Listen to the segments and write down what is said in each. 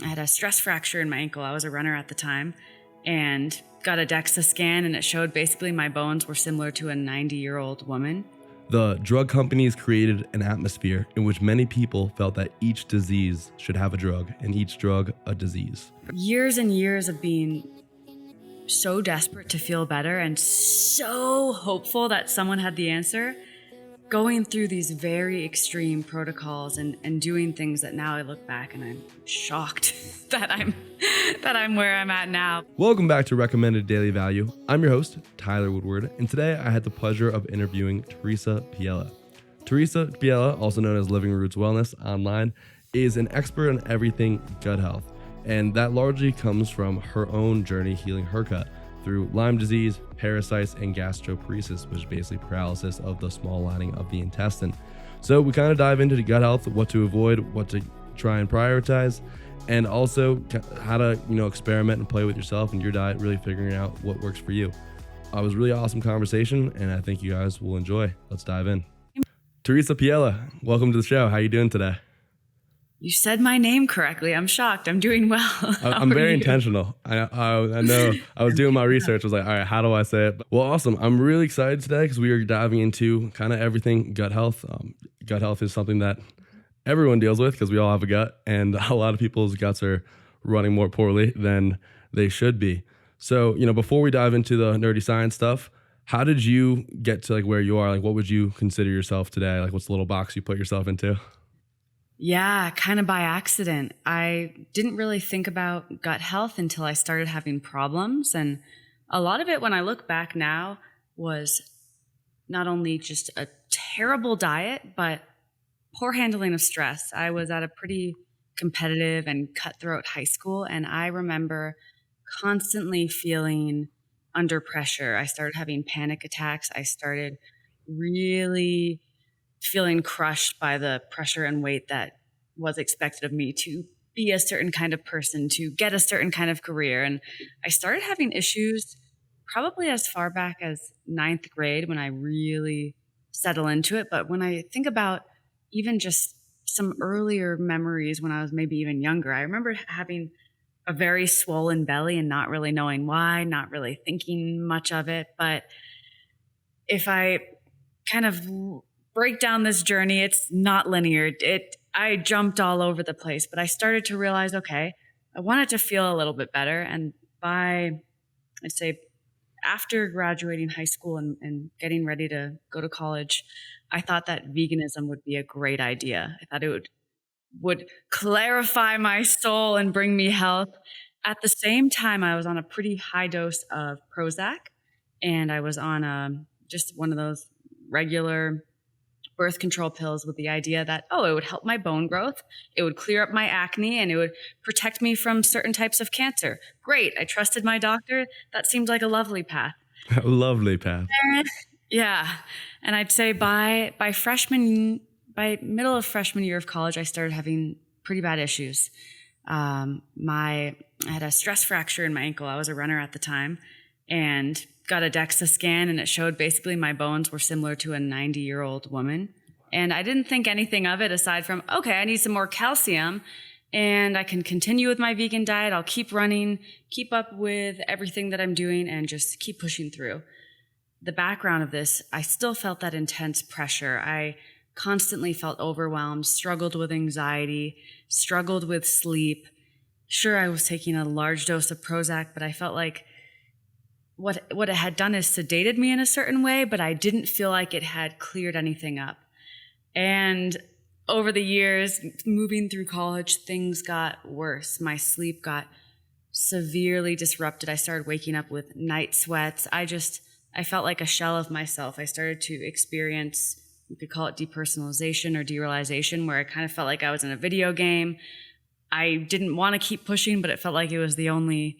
I had a stress fracture in my ankle. I was a runner at the time and got a DEXA scan, and it showed basically my bones were similar to a 90-year-old woman. The drug companies created an atmosphere in which many people felt that each disease should have a drug and each drug a disease. Years and years of being so desperate to feel better and so hopeful that someone had the answer, going through these very extreme protocols and doing things that now I look back and I'm shocked that I'm where I'm at now. Welcome back to Recommended Daily Value. I'm your host, Tyler Woodward, and today I had the pleasure of interviewing Theresa Piela. Theresa Piela, also known as Living Roots Wellness online, is an expert on everything gut health, and that largely comes from her own journey healing her gut through Lyme disease, parasites, and gastroparesis, which is basically paralysis of the small lining of the intestine. So we kind of dive into the gut health, what to avoid, what to try and prioritize, and also how to, experiment and play with yourself and your diet, really figuring out what works for you. It was a really awesome conversation, and I think you guys will enjoy. Let's dive in. Theresa Piela, welcome to the show. How are you doing today? You said my name correctly. I'm shocked. I'm doing well. I'm very intentional. I know. I was doing my research. I was like, all right, how do I say it? Well, awesome. I'm really excited today because we are diving into kind of everything gut health. Gut health is something that everyone deals with because we all have a gut, and a lot of people's guts are running more poorly than they should be. So, before we dive into the nerdy science stuff, how did you get to where you are? What would you consider yourself today? What's the little box you put yourself into? Yeah, kind of by accident. I didn't really think about gut health until I started having problems. And a lot of it, when I look back now, was not only just a terrible diet, but poor handling of stress. I was at a pretty competitive and cutthroat high school, and I remember constantly feeling under pressure. I started having panic attacks. I started really feeling crushed by the pressure and weight that was expected of me to be a certain kind of person, to get a certain kind of career. And I started having issues probably as far back as 9th grade when I really settled into it. But when I think about even just some earlier memories when I was maybe even younger, I remember having a very swollen belly and not really knowing why, not really thinking much of it. But if I kind of break down this journey, it's not linear. I jumped all over the place, but I started to realize, okay, I wanted to feel a little bit better. And I'd say after graduating high school and getting ready to go to college, I thought that veganism would be a great idea. I thought it would clarify my soul and bring me health. At the same time, I was on a pretty high dose of Prozac, and I was on just one of those regular birth control pills with the idea that, it would help my bone growth, it would clear up my acne, and it would protect me from certain types of cancer. Great. I trusted my doctor. That seemed like a lovely path. A lovely path. Yeah. And I'd say by middle of freshman year of college, I started having pretty bad issues. I had a stress fracture in my ankle. I was a runner at the time and got a DEXA scan, and it showed basically my bones were similar to a 90-year-old woman. And I didn't think anything of it aside from, okay, I need some more calcium and I can continue with my vegan diet. I'll keep running, keep up with everything that I'm doing, and just keep pushing through. The background of this, I still felt that intense pressure. I constantly felt overwhelmed, struggled with anxiety, struggled with sleep. Sure, I was taking a large dose of Prozac, but I felt like what it had done is sedated me in a certain way, but I didn't feel like it had cleared anything up. And over the years, moving through college, things got worse. My sleep got severely disrupted. I started waking up with night sweats. I felt like a shell of myself. I started to experience, you could call it depersonalization or derealization, where I kind of felt like I was in a video game. I didn't want to keep pushing, but it felt like it was the only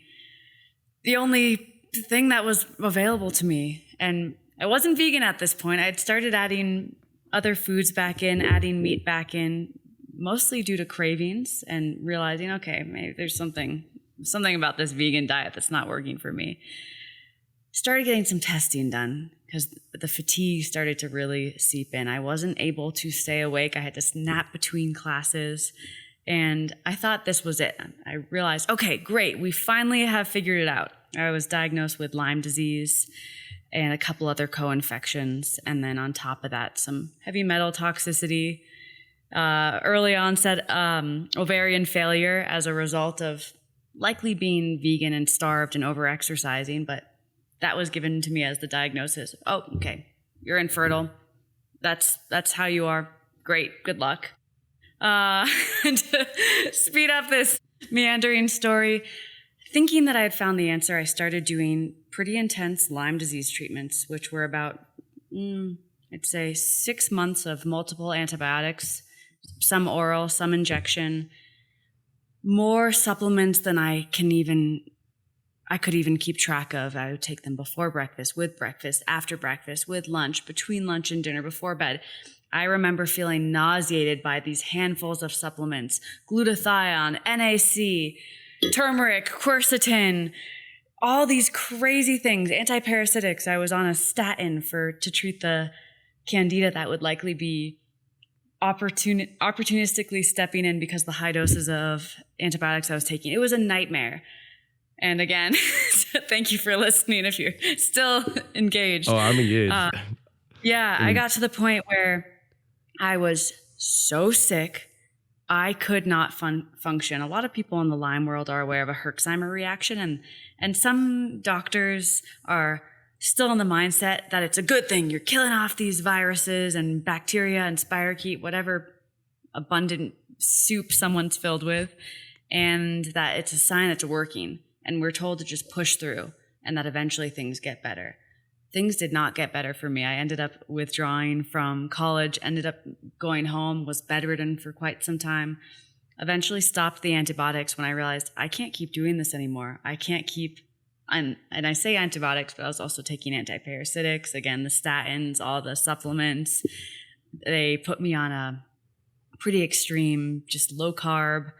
thing that was available to me. And I wasn't vegan at this point. I had started adding other foods back in, adding meat back in, mostly due to cravings and realizing, okay, maybe there's something about this vegan diet that's not working for me. Started getting some testing done because the fatigue started to really seep in. I wasn't able to stay awake. I had to snap between classes. And I thought this was it. I realized, okay, great. We finally have figured it out. I was diagnosed with Lyme disease and a couple other co-infections. And then on top of that, some heavy metal toxicity, early onset ovarian failure as a result of likely being vegan and starved and over-exercising. But that was given to me as the diagnosis. Oh, okay, you're infertile. That's how you are. Great, good luck. And to speed up this meandering story, thinking that I had found the answer, I started doing pretty intense Lyme disease treatments, which were about, I'd say 6 months of multiple antibiotics, some oral, some injection, more supplements than I could even keep track of. I would take them before breakfast, with breakfast, after breakfast, with lunch, between lunch and dinner, before bed. I remember feeling nauseated by these handfuls of supplements: glutathione, NAC, turmeric, quercetin, all these crazy things, antiparasitics. I was on a statin to treat the candida that would likely be opportunistically stepping in because of the high doses of antibiotics I was taking. It was a nightmare. And again, thank you for listening if you're still engaged. Oh, I'm engaged. I got to the point where I was so sick, I could not function. A lot of people in the Lyme world are aware of a Herxheimer reaction, and some doctors are still in the mindset that it's a good thing. You're killing off these viruses and bacteria and spirochete, whatever abundant soup someone's filled with, and that it's a sign it's working. And we're told to just push through and that eventually things get better. Things did not get better for me. I ended up withdrawing from college, ended up going home, was bedridden for quite some time, eventually stopped the antibiotics when I realized I can't keep doing this anymore. I can't keep, and I say antibiotics, but I was also taking antiparasitics, again, the statins, all the supplements. They put me on a pretty extreme, just low carb,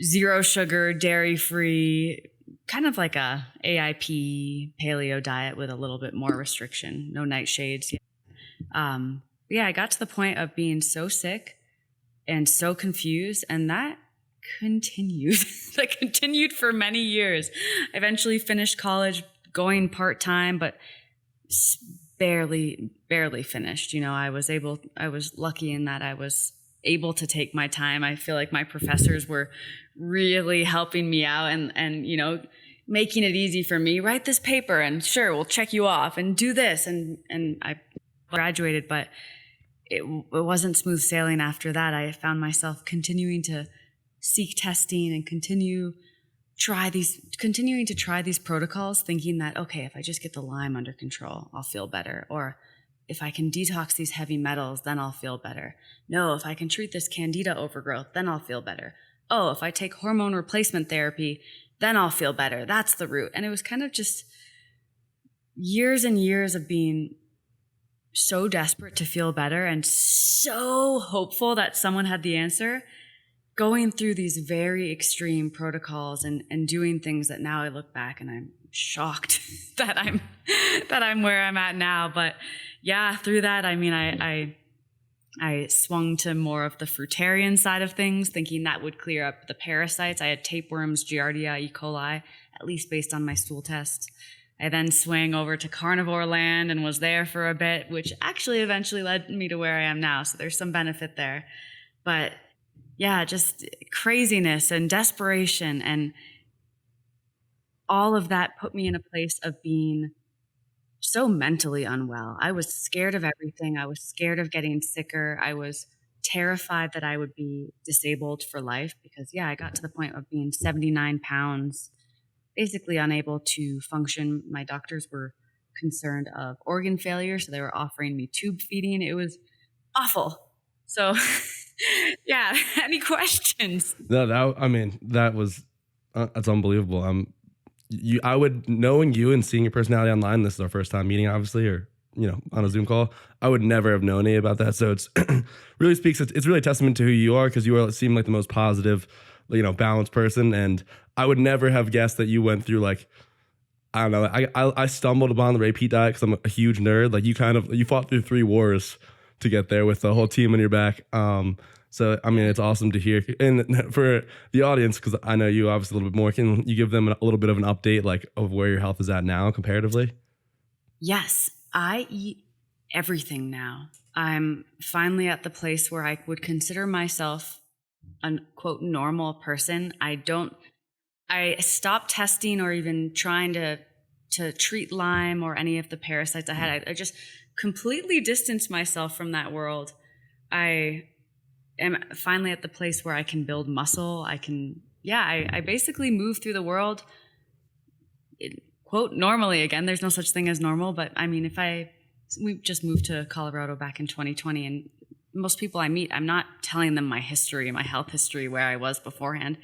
zero sugar, dairy-free, kind of like a AIP paleo diet with a little bit more restriction, no nightshades. I got to the point of being so sick and so confused, and that continued. That continued for many years. I eventually finished college going part-time, but barely finished. I was lucky in that I was able to take my time. I feel like my professors were really helping me out and making it easy for me. Write this paper and sure, we'll check you off, and do this. And I graduated, but it wasn't smooth sailing after that. I found myself continuing to seek testing and continuing to try these protocols, thinking that, okay, if I just get the Lyme under control, I'll feel better. Or if I can detox these heavy metals, then I'll feel better. No, if I can treat this candida overgrowth, then I'll feel better. Oh, if I take hormone replacement therapy, then I'll feel better. That's the route. And it was kind of just years and years of being so desperate to feel better and so hopeful that someone had the answer, going through these very extreme protocols and doing things that now I look back and I'm shocked that I'm where I'm at now. But yeah, through that, I mean, I swung to more of the fruitarian side of things, thinking that would clear up the parasites. I had tapeworms, Giardia, E. coli, at least based on my stool tests. I then swang over to carnivore land and was there for a bit, which actually eventually led me to where I am now. So there's some benefit there. But yeah, just craziness and desperation and all of that put me in a place of being so mentally unwell. I was scared of everything. I was scared of getting sicker. I was terrified that I would be disabled for life because, I got to the point of being 79 pounds, basically unable to function. My doctors were concerned of organ failure, so they were offering me tube feeding. It was awful. So, any questions? No, that's unbelievable. I would, knowing you and seeing your personality online, this is our first time meeting, obviously, or on a Zoom call, I would never have known any about that. So it's really it's really a testament to who you are, because you seem like the most positive, balanced person. And I would never have guessed that you went through I don't know. I stumbled upon the repeat diet because I'm a huge nerd. You fought through 3 wars to get there with the whole team on your back. So, I mean, it's awesome to hear. And for the audience, because I know you obviously a little bit more, can you give them a little bit of an update, like of where your health is at now comparatively? Yes, I eat everything now. I'm finally at the place where I would consider myself a quote normal person. I stopped testing or even trying to treat Lyme or any of the parasites I had. I just completely distanced myself from that world. I am finally at the place where I can build muscle. I basically move through the world, quote, normally again. There's no such thing as normal, but I mean, we just moved to Colorado back in 2020, and most people I meet, I'm not telling them my history, my health history, where I was beforehand.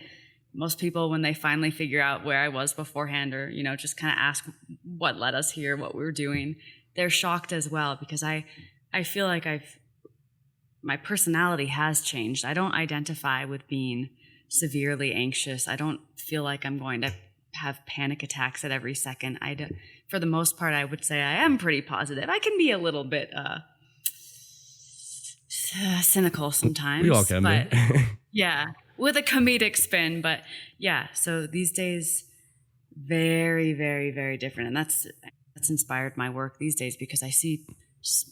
Most people, when they finally figure out where I was beforehand, or, just kind of ask what led us here, what we were doing, they're shocked as well, because I feel like my personality has changed. I don't identify with being severely anxious. I don't feel like I'm going to have panic attacks at every second. For the most part, I would say I am pretty positive. I can be a little bit cynical sometimes. We all can be. Yeah, with a comedic spin. But yeah, so these days, very, very, very different. And that's inspired my work these days, because I see,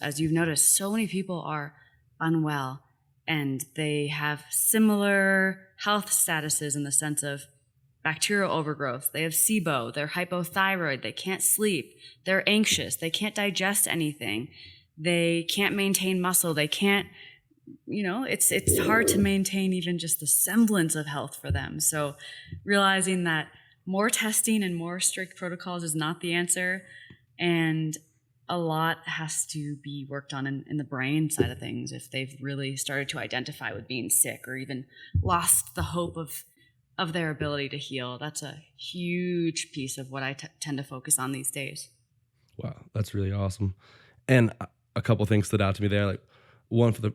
as you've noticed, so many people are unwell, and they have similar health statuses in the sense of bacterial overgrowth. They have SIBO, they're hypothyroid, they can't sleep, they're anxious, they can't digest anything, they can't maintain muscle, they can't, it's hard to maintain even just the semblance of health for them. So realizing that more testing and more strict protocols is not the answer, and a lot has to be worked on in the brain side of things if they've really started to identify with being sick or even lost the hope of their ability to heal. That's a huge piece of what I tend to focus on these days. Wow, that's really awesome. And a couple things stood out to me there. Like one of the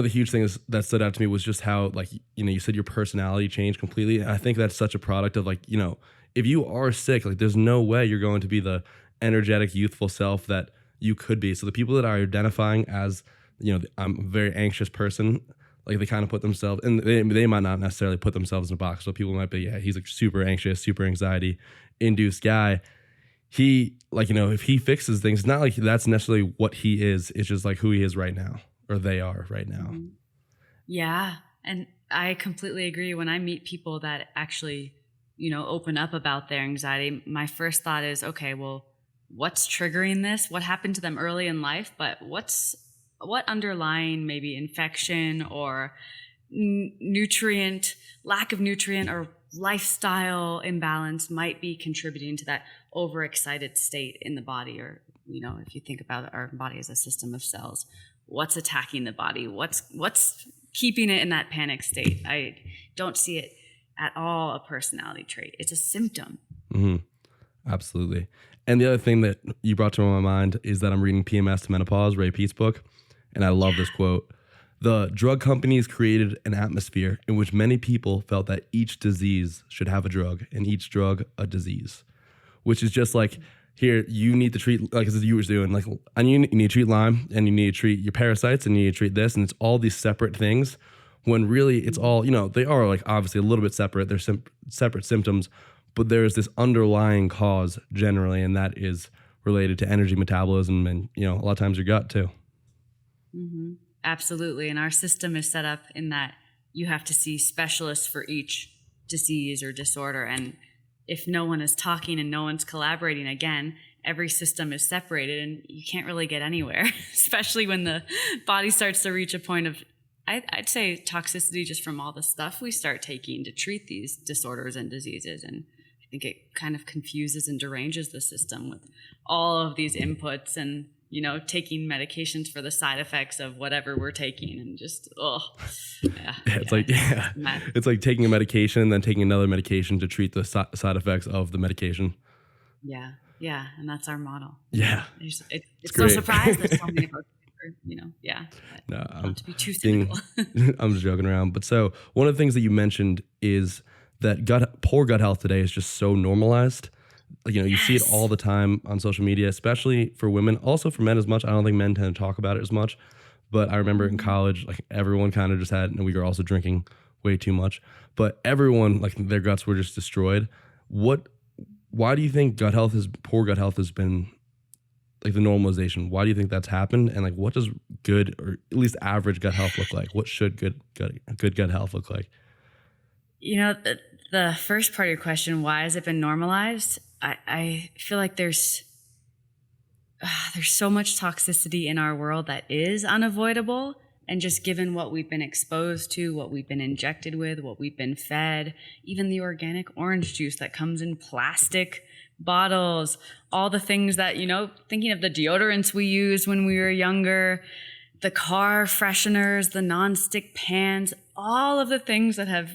huge things that stood out to me was just how, like, you said your personality changed completely. And I think that's such a product of, like, if you are sick, like, there's no way you're going to be the energetic, youthful self that you could be. So the people that are identifying as, I'm a very anxious person, like, they kind of put themselves, and they might not necessarily put themselves in a box. So people might be, yeah, he's a super anxious, super anxiety induced guy. He, like, if he fixes things, it's not like that's necessarily what he is. It's just like who he is right now, or they are right now. Yeah. And I completely agree. When I meet people that actually, open up about their anxiety, my first thought is, okay, well, what's triggering this? What happened to them early in life? But what underlying maybe infection or lack of nutrient or lifestyle imbalance might be contributing to that overexcited state in the body? Or, if you think about our body as a system of cells, what's attacking the body? What's keeping it in that panic state? I don't see it at all a personality trait. It's a symptom. Mm-hmm. Absolutely. And the other thing that you brought to my mind is that I'm reading PMS to Menopause, Ray Peat's book, and I love this quote. The drug companies created an atmosphere in which many people felt that each disease should have a drug and each drug a disease, which is just like, here, you need to treat, like as you were doing, like, and you need to treat Lyme, and you need to treat your parasites, and you need to treat this, and it's all these separate things, when really it's all, they are, like, obviously a little bit separate. They're separate symptoms, but there's this underlying cause generally, and that is related to energy metabolism and, a lot of times your gut too. Mm-hmm. Absolutely. And our system is set up in that you have to see specialists for each disease or disorder. And if no one is talking and no one's collaborating, again, every system is separated and you can't really get anywhere, especially when the body starts to reach a point of, I'd say, toxicity just from all the stuff we start taking to treat these disorders and diseases. And I think it kind of confuses and deranges the system with all of these inputs and, taking medications for the side effects of whatever we're taking, and just, it's like taking a medication and then taking another medication to treat the side effects of the medication. Yeah. Yeah. And that's our model. Yeah. It's no surprise that so many of us, No, not to be too cynical. I'm just joking around. But so one of the things that you mentioned is that poor gut health today is just so normalized. Like, you see it all the time on social media, especially for women, also for men as much. I don't think men tend to talk about it as much, but I remember in college, like everyone kind of just had, and we were also drinking way too much, but everyone, like their guts were just destroyed. Why do you think poor gut health has been like the normalization? Why do you think that's happened? And like, what does good or at least average gut health look like? What should good gut health look like? The first part of your question, why has it been normalized? I feel like there's so much toxicity in our world that is unavoidable. And just given what we've been exposed to, what we've been injected with, what we've been fed, even the organic orange juice that comes in plastic bottles, all the things that, thinking of the deodorants we used when we were younger, the car fresheners, the nonstick pans, all of the things that have,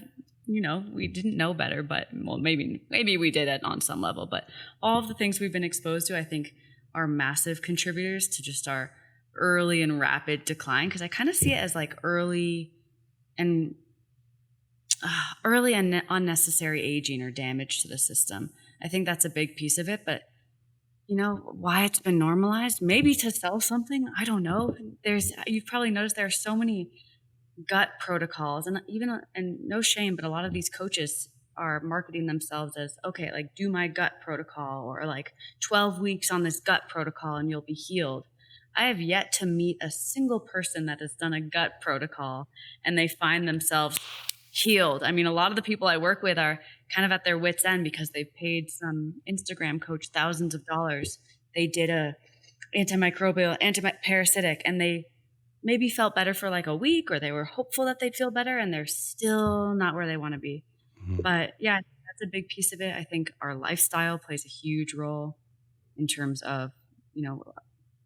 we didn't know better, but well, maybe we did it on some level, but all of the things we've been exposed to, I think, are massive contributors to just our early and rapid decline, because I kind of see it as like early and unnecessary aging or damage to the system. I think that's a big piece of it, but why it's been normalized, maybe to sell something, I don't know. You've probably noticed there are so many gut protocols, and no shame, but a lot of these coaches are marketing themselves as, okay, like do my gut protocol, or like 12 weeks on this gut protocol and you'll be healed. I have yet to meet a single person that has done a gut protocol and they find themselves healed. I mean, a lot of the people I work with are kind of at their wits' end because they've paid some Instagram coach thousands of dollars. They did a antimicrobial, antiparasitic, and they maybe felt better for like a week, or they were hopeful that they'd feel better, and they're still not where they want to be. Mm-hmm. But yeah, that's a big piece of it. I think our lifestyle plays a huge role in terms of,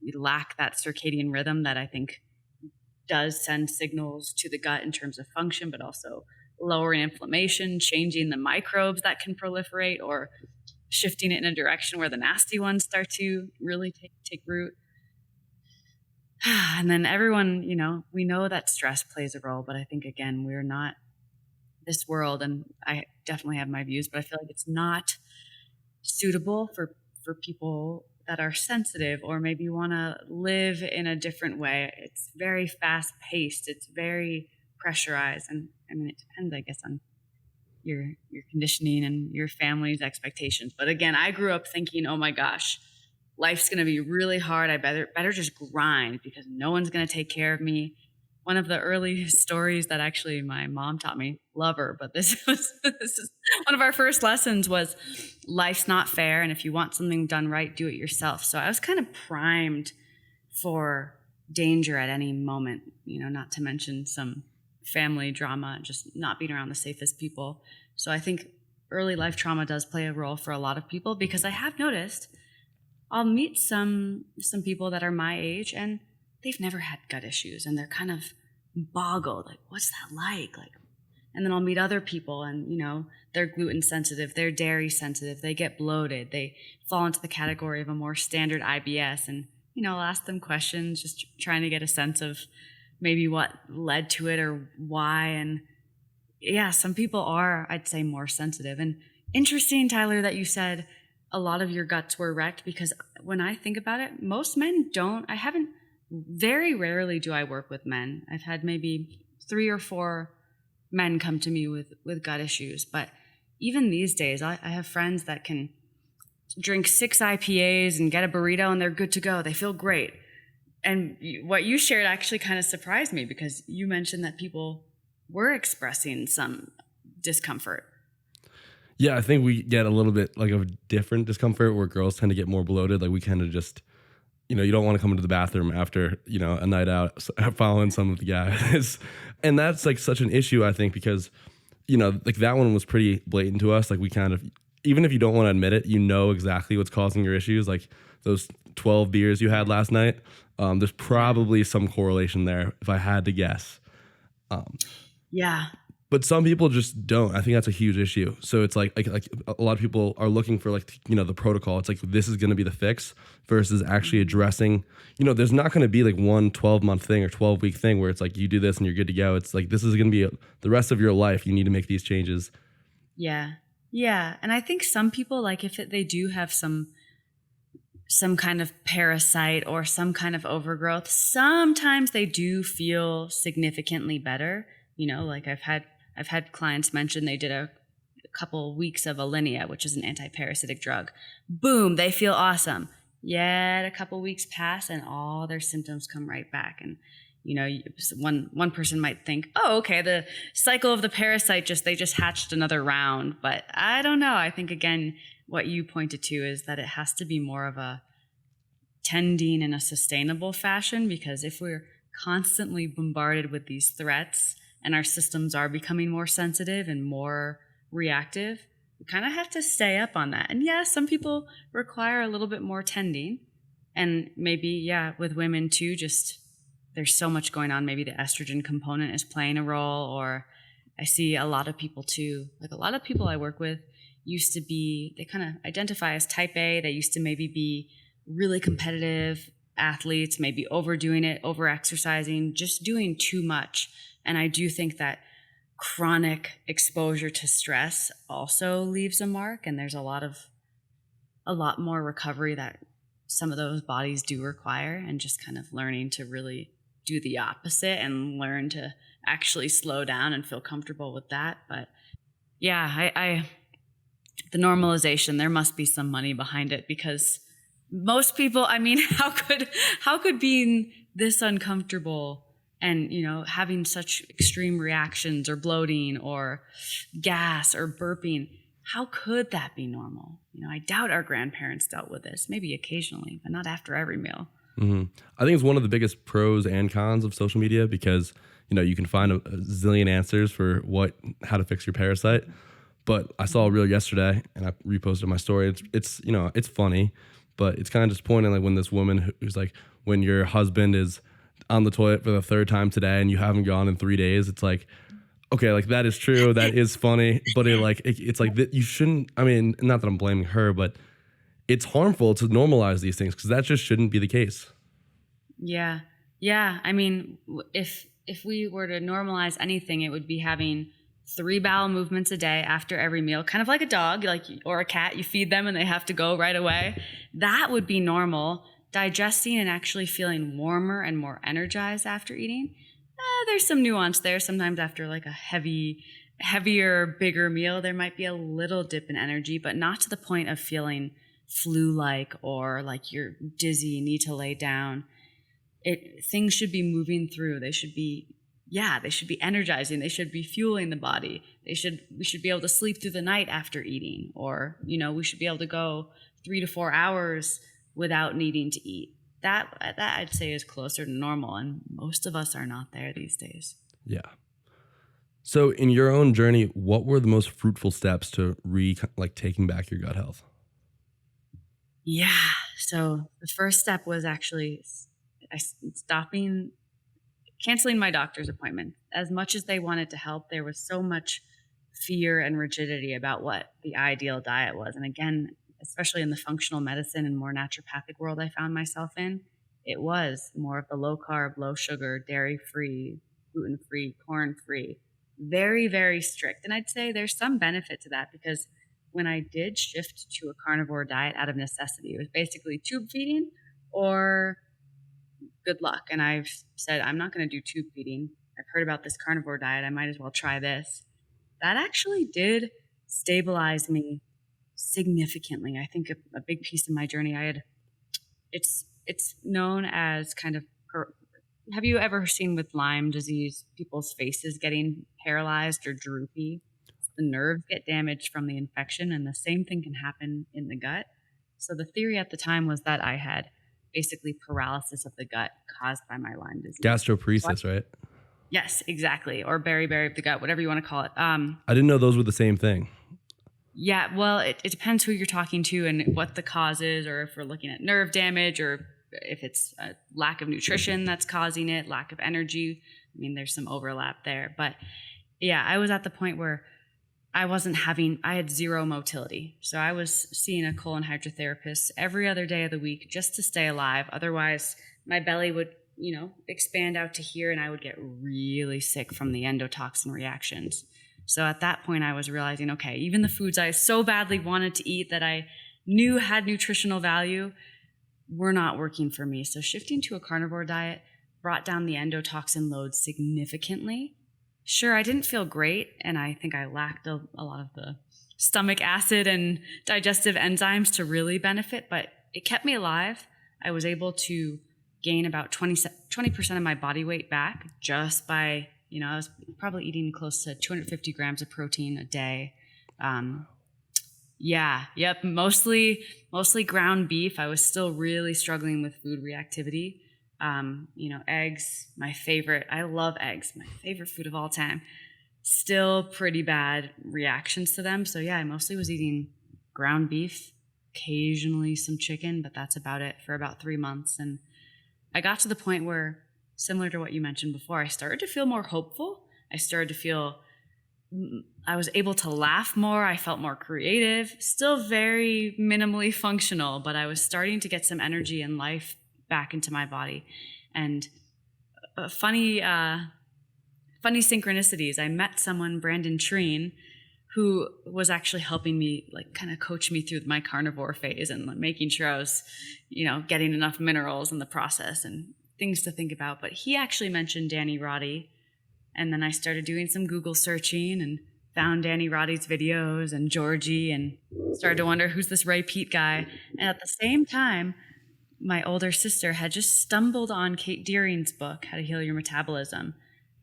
we lack that circadian rhythm that I think does send signals to the gut in terms of function, but also lowering inflammation, changing the microbes that can proliferate, or shifting it in a direction where the nasty ones start to really take root. And then everyone, we know that stress plays a role, but I think, again, we're not this world, and I definitely have my views, but I feel like it's not suitable for people that are sensitive or maybe want to live in a different way. It's very fast paced. It's very pressurized. And I mean, it depends, I guess, on your conditioning and your family's expectations. But again, I grew up thinking, oh my gosh, life's going to be really hard. I better just grind because no one's going to take care of me. One of the early stories that actually my mom taught me, love her, but this is one of our first lessons, was life's not fair, and if you want something done right, do it yourself. So I was kind of primed for danger at any moment, not to mention some family drama, just not being around the safest people. So I think early life trauma does play a role for a lot of people, because I have noticed I'll meet some people that are my age and they've never had gut issues, and they're kind of boggled, like, what's that like? And then I'll meet other people and, they're gluten sensitive, they're dairy sensitive, they get bloated, they fall into the category of a more standard IBS. And, I'll ask them questions, just trying to get a sense of maybe what led to it or why. And yeah, some people are, I'd say, more sensitive. And interesting, Tyler, that you said a lot of your guts were wrecked, because when I think about it, most men don't. Very rarely do I work with men. I've had maybe 3 or 4 men come to me with gut issues. But even these days, I have friends that can drink 6 IPAs and get a burrito and they're good to go. They feel great. And what you shared actually kind of surprised me, because you mentioned that people were expressing some discomfort. Yeah, I think we get a little bit like of different discomfort where girls tend to get more bloated. Like we kind of just, you don't want to come into the bathroom after, a night out following some of the guys. And that's like such an issue, I think, because, like that one was pretty blatant to us. Like we kind of, even if you don't want to admit it, exactly what's causing your issues. Like those 12 beers you had last night, there's probably some correlation there if I had to guess. Yeah. But some people just don't. I think that's a huge issue. So it's like a lot of people are looking for the protocol. It's like, this is going to be the fix, versus actually addressing, there's not going to be like one 12-month thing or 12-week thing where it's like you do this and you're good to go. It's like, this is going to be the rest of your life. You need to make these changes. Yeah. Yeah. And I think some people, like if they do have some some kind of parasite or some kind of overgrowth, sometimes they do feel significantly better. Like I've had clients mention they did a couple weeks of Alinea, which is an anti-parasitic drug. Boom, they feel awesome. Yet a couple weeks pass and all their symptoms come right back. And one person might think, oh, okay, the cycle of the parasite they just hatched another round. But I don't know. I think, again, what you pointed to is that it has to be more of a tending in a sustainable fashion, because if we're constantly bombarded with these threats and our systems are becoming more sensitive and more reactive, we kind of have to stay up on that. And yeah, some people require a little bit more tending. And maybe, yeah, with women too, just there's so much going on. Maybe the estrogen component is playing a role. Or I see a lot of people too, like a lot of people I work with used to be, they kind of identify as type A. They used to maybe be really competitive athletes, maybe overdoing it, over-exercising, just doing too much. And I do think that chronic exposure to stress also leaves a mark. And there's a lot more recovery that some of those bodies do require, and just kind of learning to really do the opposite and learn to actually slow down and feel comfortable with that. But yeah, I the normalization, there must be some money behind it, because most people, I mean, how could being this uncomfortable and, having such extreme reactions or bloating or gas or burping, how could that be normal? I doubt our grandparents dealt with this, maybe occasionally, but not after every meal. Mm-hmm. I think it's one of the biggest pros and cons of social media, because, you can find a zillion answers for how to fix your parasite. But I saw a reel yesterday and I reposted my story. It's it's funny, but it's kind of disappointing. Like when this woman who's like, when your husband is on the toilet for the third time today and you haven't gone in 3 days, it's like, okay, like that is true. That is funny. But it's like that you shouldn't, I mean, not that I'm blaming her, but it's harmful to normalize these things, because that just shouldn't be the case. Yeah. Yeah. I mean, if we were to normalize anything, it would be having 3 bowel movements a day after every meal, kind of like a dog, or a cat. You feed them and they have to go right away. That would be normal. Digesting and actually feeling warmer and more energized after eating, there's some nuance there. Sometimes after like a heavier, bigger meal, there might be a little dip in energy, but not to the point of feeling flu-like or like you're dizzy, need to lay down. Things should be moving through. They should be energizing. They should be fueling the body. We should be able to sleep through the night after eating, or, we should be able to go 3 to 4 hours without needing to eat. That I'd say is closer to normal, and most of us are not there these days. Yeah. So in your own journey, what were the most fruitful steps to taking back your gut health? Yeah. So the first step was actually canceling my doctor's appointment. As much as they wanted to help, there was so much fear and rigidity about what the ideal diet was. And again, especially in the functional medicine and more naturopathic world I found myself in, it was more of the low carb, low sugar, dairy-free, gluten-free, corn-free, very, very strict. And I'd say there's some benefit to that, because when I did shift to a carnivore diet out of necessity, it was basically tube feeding or good luck. And I've said, I'm not going to do tube feeding. I've heard about this carnivore diet. I might as well try this. That actually did stabilize me significantly. I think a big piece of my journey, it's known as kind of, have you ever seen with Lyme disease, people's faces getting paralyzed or droopy? The nerves get damaged from the infection, and the same thing can happen in the gut. So the theory at the time was that I had basically paralysis of the gut caused by my Lyme disease. Gastroparesis, right? Yes, exactly. Or beriberi of the gut, whatever you want to call it. I didn't know those were the same thing. Yeah, well, it depends who you're talking to and what the cause is, or if we're looking at nerve damage, or if it's a lack of nutrition that's causing it, lack of energy. I mean, there's some overlap there. But yeah, I was at the point where I had zero motility. So I was seeing a colon hydrotherapist every other day of the week just to stay alive. Otherwise, my belly would, expand out to here, and I would get really sick from the endotoxin reactions. So at that point, I was realizing, okay, even the foods I so badly wanted to eat that I knew had nutritional value, were not working for me. So shifting to a carnivore diet brought down the endotoxin load significantly. Sure, I didn't feel great, and I think I lacked a lot of the stomach acid and digestive enzymes to really benefit, but it kept me alive. I was able to gain about 20% of my body weight back just by, I was probably eating close to 250 grams of protein a day. Mostly ground beef. I was still really struggling with food reactivity. Eggs, my favorite. I love eggs, my favorite food of all time. Still pretty bad reactions to them. So yeah, I mostly was eating ground beef, occasionally some chicken, but that's about it for about 3 months. And I got to the point where, similar to what you mentioned before, I started to feel more hopeful. I was able to laugh more. I felt more creative, still very minimally functional, but I was starting to get some energy and life back into my body. And funny synchronicities. I met someone, Brandon Treen, who was actually helping me, kind of coach me through my carnivore phase and making sure I was, getting enough minerals in the process and things to think about. But he actually mentioned Danny Roddy. And then I started doing some Google searching and found Danny Roddy's videos and Georgie and started to wonder, who's this Ray Peat guy? And at the same time, my older sister had just stumbled on Kate Deering's book, How to Heal Your Metabolism.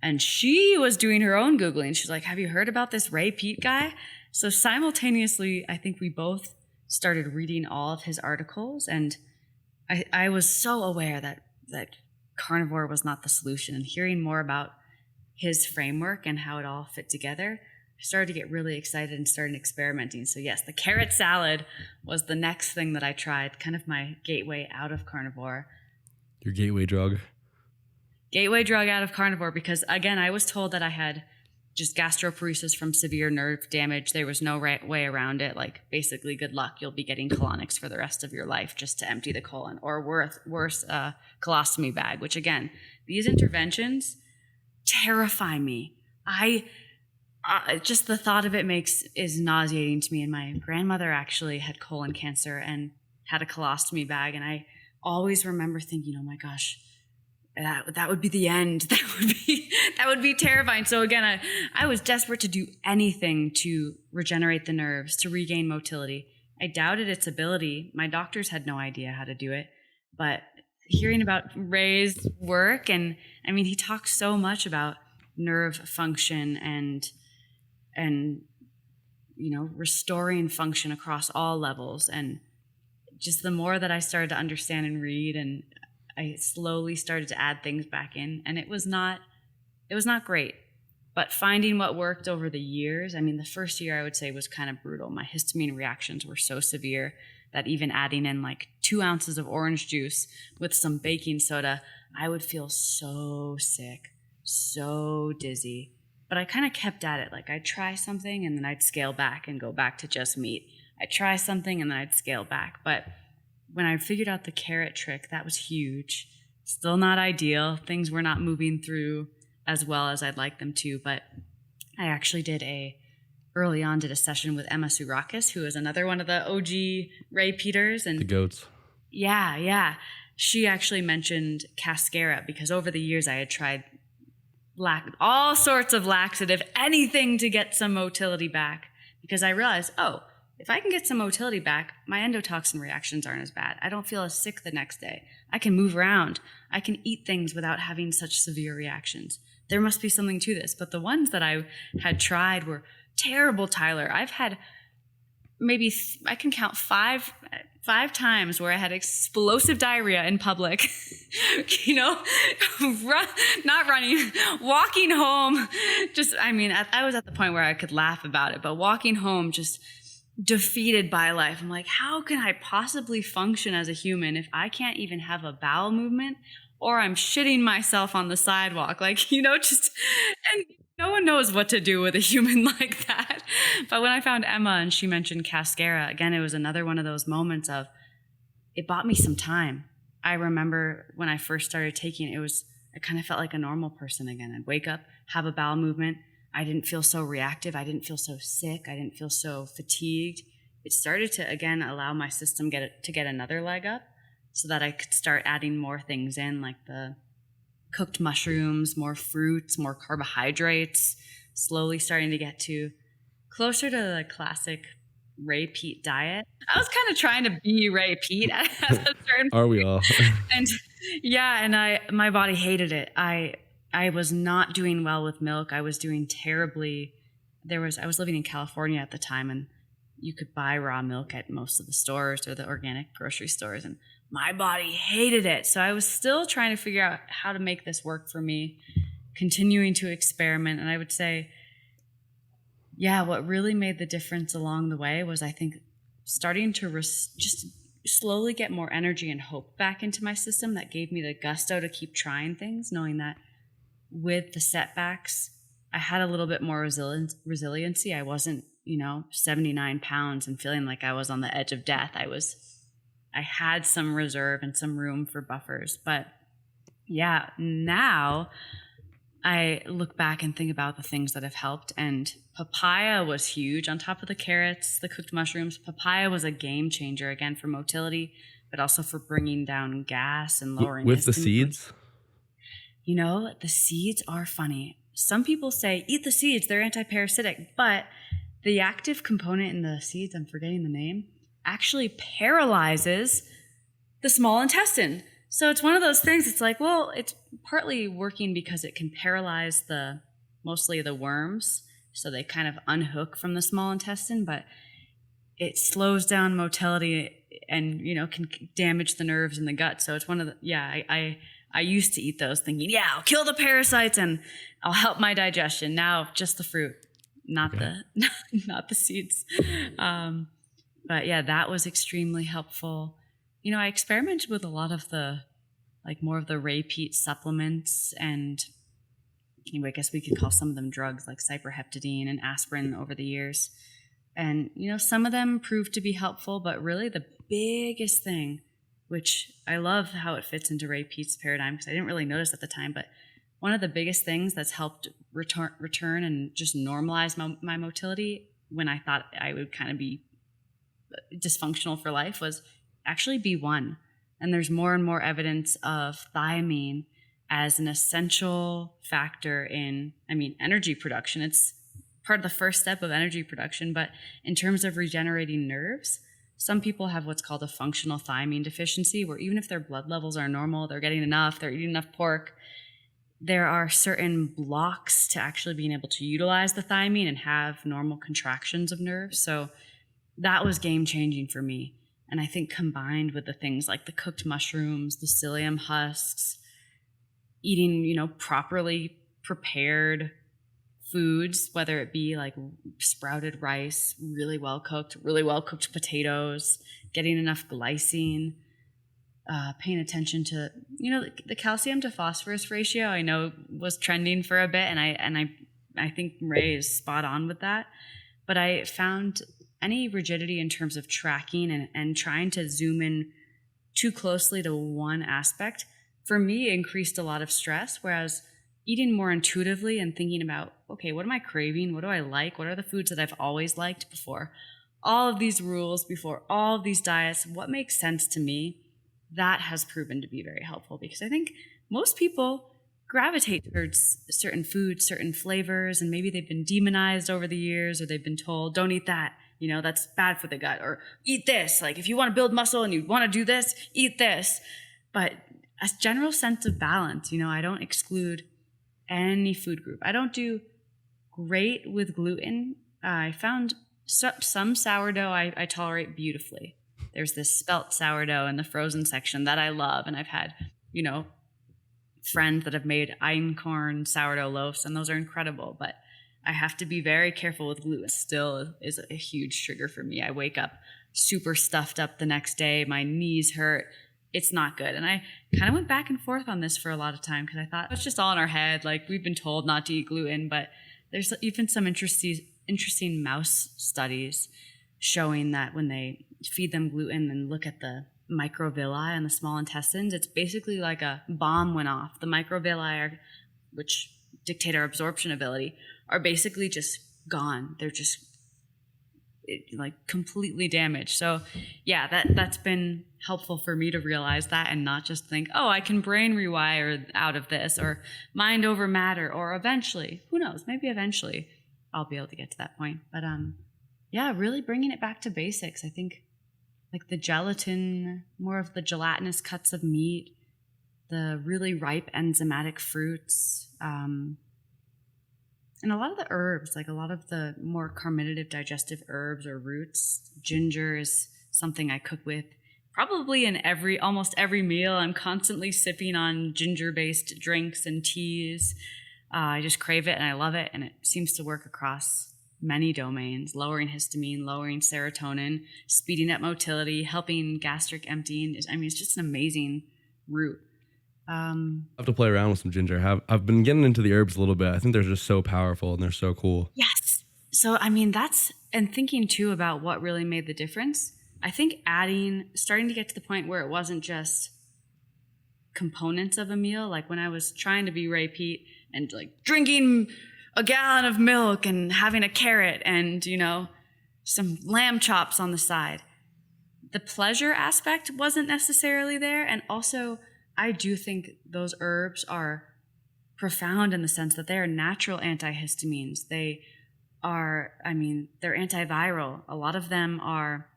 And she was doing her own Googling. She's like, have you heard about this Ray Peat guy? So simultaneously, I think we both started reading all of his articles. And I was so aware that carnivore was not the solution. And hearing more about his framework and how it all fit together, I started to get really excited and started experimenting. So yes, the carrot salad was the next thing that I tried, kind of my gateway out of carnivore. Your gateway drug? Gateway drug out of carnivore, because again, I was told that I had just gastroparesis from severe nerve damage. There was no right way around it. Basically, good luck. You'll be getting colonics for the rest of your life just to empty the colon, or worse, colostomy bag, which again, these interventions terrify me. Just the thought of it is nauseating to me. And my grandmother actually had colon cancer and had a colostomy bag. And I always remember thinking, oh my gosh, that would be the end. That would be terrifying. So again, I was desperate to do anything to regenerate the nerves, to regain motility. I doubted its ability. My doctors had no idea how to do it, but hearing about Ray's work, and I mean, he talks so much about nerve function and restoring function across all levels. And just the more that I started to understand and read, and I slowly started to add things back in, and it was not great. But finding what worked over the years, I mean, the first year I would say was kind of brutal. My histamine reactions were so severe that even adding in 2 ounces of orange juice with some baking soda, I would feel so sick, so dizzy. But I kind of kept at it. I'd try something and then I'd scale back and go back to just meat. I'd try something and then I'd scale back. But when I figured out the carrot trick, that was huge. Still not ideal. Things were not moving through as well as I'd like them to. But I actually early on did a session with Emma Sourakis, who is another one of the OG Ray Peters. And the goats. Yeah. She actually mentioned cascara, because over the years I had tried all sorts of laxative, anything to get some motility back, because I realized, if I can get some motility back, my endotoxin reactions aren't as bad. I don't feel as sick the next day. I can move around. I can eat things without having such severe reactions. There must be something to this. But the ones that I had tried were terrible, Tyler. I've had maybe, I can count five times where I had explosive diarrhea in public, not running, walking home. I was at the point where I could laugh about it, but walking home just defeated by life. I'm like, how can I possibly function as a human if I can't even have a bowel movement, or I'm shitting myself on the sidewalk? And no one knows what to do with a human like that. But when I found Emma and she mentioned cascara, again, it was another one of those moments of, it bought me some time. I remember when I first started taking it, I kind of felt like a normal person again. I'd wake up, have a bowel movement. I didn't feel so reactive. I didn't feel so sick. I didn't feel so fatigued. It started to, again, allow my system to get another leg up. so that I could start adding more things in, like the cooked mushrooms, more fruits, more carbohydrates, slowly starting to get to closer to the classic Ray Peat diet. I was kind of trying to be Ray Peat at a certain Are we all? and yeah, and my body hated it. I was not doing well with milk. I was doing terribly. I was living in California at the time, and you could buy raw milk at most of the stores or the organic grocery stores, and my body hated it. So I was still trying to figure out how to make this work for me, continuing to experiment. And I would say, yeah, what really made the difference along the way was, I think, starting to just slowly get more energy and hope back into my system. That gave me the gusto to keep trying things, knowing that with the setbacks, I had a little bit more resiliency. I wasn't, 79 pounds and feeling like I was on the edge of death. I had some reserve and some room for buffers. But yeah, now I look back and think about the things that have helped, and papaya was huge. On top of the carrots, the cooked mushrooms, papaya was a game changer, again, for motility, but also for bringing down gas and lowering with the histamine. seeds. The seeds are funny. Some people say eat the seeds, they're anti-parasitic, but the active component in the seeds, I'm forgetting the name, actually paralyzes the small intestine. So it's one of those things, it's like, well, it's partly working because it can paralyze mostly the worms, so they kind of unhook from the small intestine, but it slows down motility and, can damage the nerves in the gut. So it's one of the, I used to eat those thinking, I'll kill the parasites and I'll help my digestion. Now just the fruit, not the seeds. But yeah, that was extremely helpful. I experimented with a lot of more of the Ray Peat supplements, and I guess we could call some of them drugs, like cyproheptadine and aspirin, over the years. And, some of them proved to be helpful, but really the biggest thing, which I love how it fits into Ray Peat's paradigm, because I didn't really notice at the time, but one of the biggest things that's helped return and just normalize my motility when I thought I would kind of be dysfunctional for life was actually B1. And there's more and more evidence of thiamine as an essential factor in, energy production. It's part of the first step of energy production, but in terms of regenerating nerves, some people have what's called a functional thiamine deficiency, where even if their blood levels are normal, they're getting enough, they're eating enough pork, there are certain blocks to actually being able to utilize the thiamine and have normal contractions of nerves. So that was game-changing for me. And I think combined with the things like the cooked mushrooms, the psyllium husks, eating, properly prepared foods, whether it be like sprouted rice, really well cooked potatoes, getting enough glycine, paying attention to, the calcium to phosphorus ratio, I know was trending for a bit, and I think Ray is spot on with that. But I found any rigidity in terms of tracking and trying to zoom in too closely to one aspect, for me, increased a lot of stress, whereas eating more intuitively and thinking about, okay, what am I craving? What do I like? What are the foods that I've always liked before all of these rules, before all of these diets? What makes sense to me? That has proven to be very helpful, because I think most people gravitate towards certain foods, certain flavors, and maybe they've been demonized over the years, or they've been told, don't eat that. That's bad for the gut, or eat this. Like, if you want to build muscle and you want to do this, eat this. But a general sense of balance, I don't exclude any food group. I don't do great with gluten. I found some sourdough I tolerate beautifully. There's this spelt sourdough in the frozen section that I love. And I've had, friends that have made einkorn sourdough loaves, and those are incredible. But I have to be very careful with gluten. Still is a huge trigger for me. I wake up super stuffed up the next day. My knees hurt. It's not good. And I kind of went back and forth on this for a lot of time, because I thought it's just all in our head. Like, we've been told not to eat gluten, but there's even some interesting mouse studies showing that when they feed them gluten and look at the microvilli in the small intestines, it's basically like a bomb went off. The microvilli, which dictate our absorption ability, are basically just gone. They're just like completely damaged. So yeah, that's been helpful for me to realize that and not just think, oh, I can brain rewire out of this or mind over matter, or eventually, who knows, maybe eventually I'll be able to get to that point. But yeah, really bringing it back to basics. I think like the gelatin, more of the gelatinous cuts of meat, the really ripe enzymatic fruits, and a lot of the herbs, like a lot of the more carminative digestive herbs or roots. Ginger is something I cook with probably in almost every meal. I'm constantly sipping on ginger-based drinks and teas. I just crave it and I love it, and it seems to work across many domains, lowering histamine, lowering serotonin, speeding up motility, helping gastric emptying. I mean, it's just an amazing root. I have to play around with some ginger. I've been getting into the herbs a little bit. I think they're just so powerful and they're so cool. Yes. So, I mean, and thinking too about what really made the difference. I think starting to get to the point where it wasn't just components of a meal. Like when I was trying to be Ray Pete and like drinking a gallon of milk and having a carrot and, some lamb chops on the side. The pleasure aspect wasn't necessarily there. And also, I do think those herbs are profound in the sense that they are natural antihistamines. They're antiviral. A lot of them are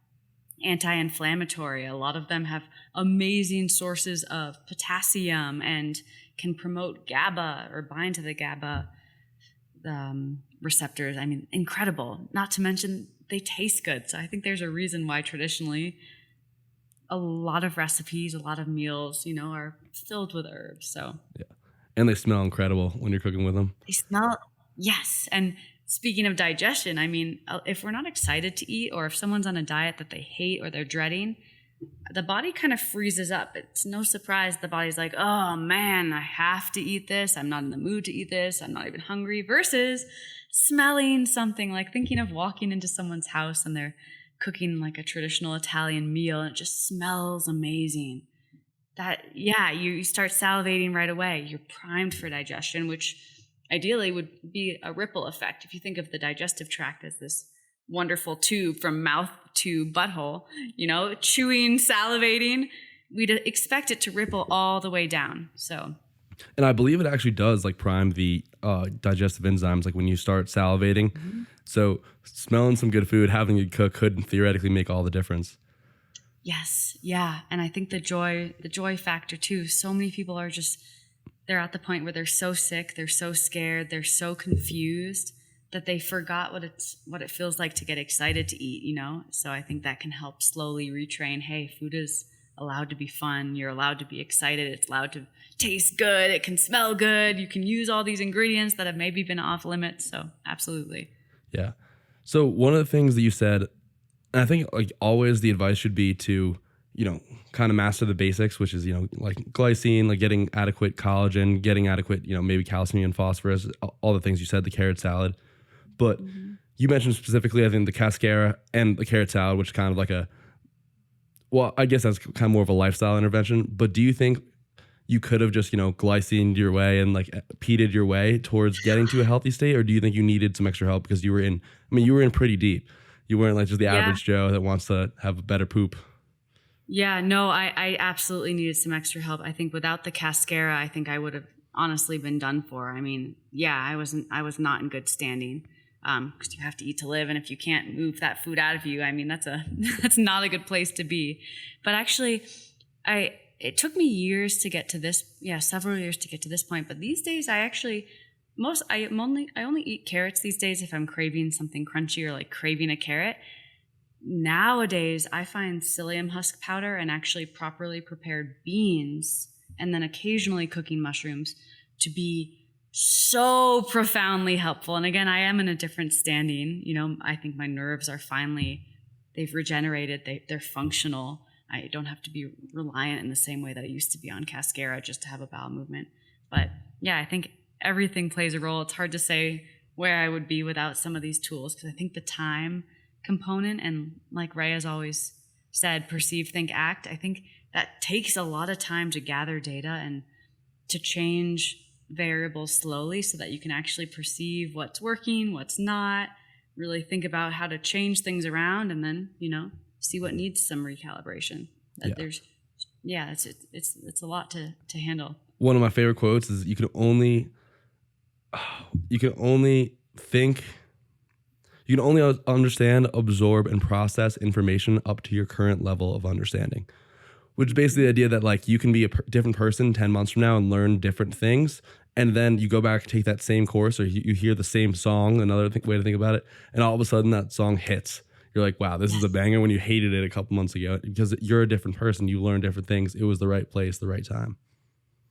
anti-inflammatory. A lot of them have amazing sources of potassium and can promote GABA or bind to the GABA receptors. I mean, incredible. Not to mention they taste good. So I think there's a reason why traditionally a lot of recipes, a lot of meals, are filled with herbs. So yeah, and they smell incredible when you're cooking with them. They smell, yes. And speaking of digestion, I mean, if we're not excited to eat, or if someone's on a diet that they hate or they're dreading, the body kind of freezes up. It's no surprise the body's like, oh man, I have to eat this. I'm not in the mood to eat this. I'm not even hungry. Versus smelling something, like thinking of walking into someone's house and they're cooking like a traditional Italian meal and it just smells amazing. You start salivating right away. You're primed for digestion, which ideally would be a ripple effect. If you think of the digestive tract as this wonderful tube from mouth to butthole, chewing, salivating, we'd expect it to ripple all the way down. So, and I believe it actually does like prime the digestive enzymes, like when you start salivating. Mm-hmm. So smelling some good food, having a good cook could theoretically make all the difference. Yes. Yeah. And I think the joy factor too. So many people are they're at the point where they're so sick, they're so scared, they're so confused that they forgot what it feels like to get excited to eat, So I think that can help slowly retrain, hey, food is allowed to be fun. You're allowed to be excited. It's allowed to taste good. It can smell good. You can use all these ingredients that have maybe been off limits. So absolutely. Yeah. So one of the things that you said, and I think like always the advice should be to, kind of master the basics, which is, like glycine, like getting adequate collagen, getting adequate, maybe calcium and phosphorus, all the things you said, the carrot salad. But you mentioned specifically, I think the cascara and the carrot salad, which is kind of like I guess that's kind of more of a lifestyle intervention. But do you think you could have just, glycined your way and like peated your way towards getting to a healthy state? Or do you think you needed some extra help because you were in pretty deep. You weren't like just the average Joe that wants to have a better poop. Yeah, no, I absolutely needed some extra help. I think without the cascara, I think I would have honestly been done for. I mean, yeah, I was not in good standing because you have to eat to live. And if you can't move that food out of you, I mean, that's not a good place to be. But actually, it took me years to get to this, several years to get to this point. But these days, I only eat carrots these days if I'm craving something crunchy or like craving a carrot. Nowadays, I find psyllium husk powder and actually properly prepared beans and then occasionally cooking mushrooms to be so profoundly helpful. And again, I am in a different standing. I think my nerves are they've regenerated. They're functional. I don't have to be reliant in the same way that I used to be on cascara just to have a bowel movement. But yeah, I think everything plays a role. It's hard to say where I would be without some of these tools because I think the time component, and like Ray has always said, perceive, think, act, I think that takes a lot of time to gather data and to change variables slowly so that you can actually perceive what's working, what's not, really think about how to change things around, and then, see what needs some recalibration. That there's, it's a lot to handle. One of my favorite quotes is you can only think, you can only understand, absorb, and process information up to your current level of understanding, which is basically the idea that like you can be a different person 10 months from now and learn different things. And then you go back, take that same course, or you hear the same song, another way to think about it. And all of a sudden that song hits. You're like, wow, this is a banger, when you hated it a couple months ago, because you're a different person. You learn different things. It was the right place, the right time.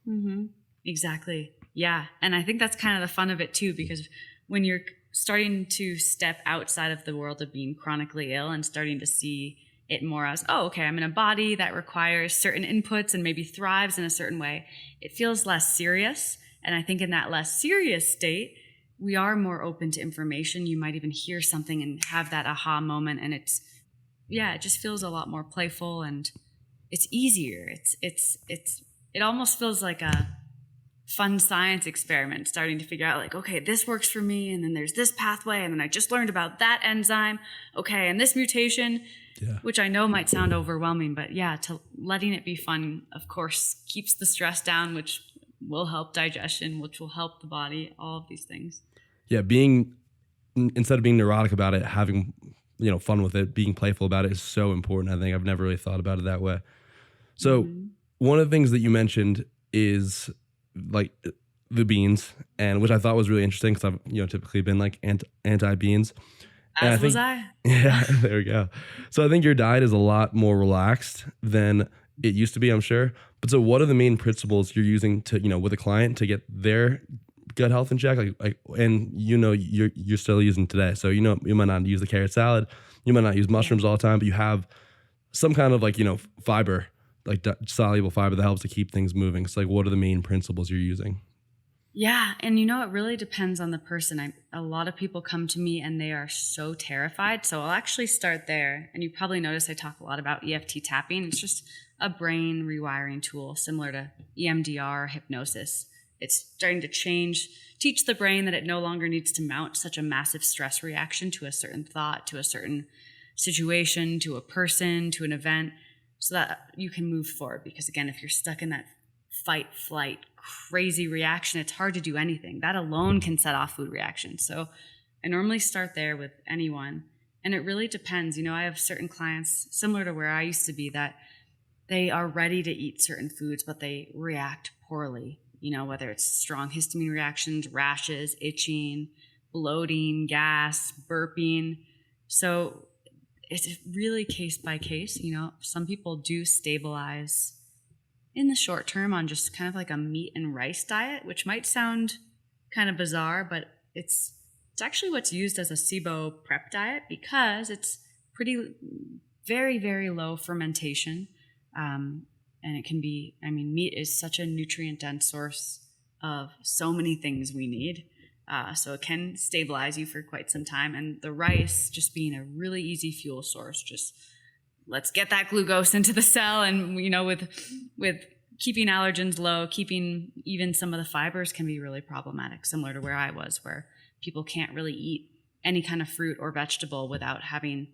Mm-hmm. Exactly. Yeah. And I think that's kind of the fun of it too, because when you're starting to step outside of the world of being chronically ill and starting to see it more as, oh, okay, I'm in a body that requires certain inputs and maybe thrives in a certain way, it feels less serious. And I think in that less serious state, we are more open to information. You might even hear something and have that aha moment. And it just feels a lot more playful, and it's easier. It almost feels like a fun science experiment, starting to figure out like, okay, this works for me, and then there's this pathway, and then I just learned about that enzyme. Okay, and this mutation, which I know might sound overwhelming, but to letting it be fun, of course, keeps the stress down, which will help digestion, which will help the body, all of these things. Yeah, instead of being neurotic about it, having fun with it, being playful about it is so important. I think I've never really thought about it that way. So one of the things that you mentioned is like the beans, and which I thought was really interesting, because I've typically been like anti beans. As was I. Yeah, there we go. So I think your diet is a lot more relaxed than it used to be, I'm sure. But so what are the main principles you're using to, with a client to get their gut health in check? And you're still using today. So, you might not use the carrot salad. You might not use mushrooms all the time, but you have some kind of fiber, like soluble fiber that helps to keep things moving. So what are the main principles you're using? Yeah. And it really depends on the person. A lot of people come to me and they are so terrified. So I'll actually start there. And you probably notice I talk a lot about EFT tapping. It's just a brain rewiring tool similar to EMDR or hypnosis. It's starting to teach the brain that it no longer needs to mount such a massive stress reaction to a certain thought, to a certain situation, to a person, to an event, so that you can move forward. Because again, if you're stuck in that fight, flight, crazy reaction, it's hard to do anything. That alone can set off food reactions. So I normally start there with anyone. And it really depends. I have certain clients similar to where I used to be, that they are ready to eat certain foods, but they react poorly. Whether it's strong histamine reactions, rashes, itching, bloating, gas, burping. So it's really case by case. Some people do stabilize in the short term on just kind of like a meat and rice diet, which might sound kind of bizarre, but it's actually what's used as a SIBO prep diet, because it's very, very low fermentation. And it can be, meat is such a nutrient dense source of so many things we need. So it can stabilize you for quite some time. And the rice just being a really easy fuel source, just let's get that glucose into the cell. And, with keeping allergens low, keeping even some of the fibers can be really problematic, similar to where I was, where people can't really eat any kind of fruit or vegetable without having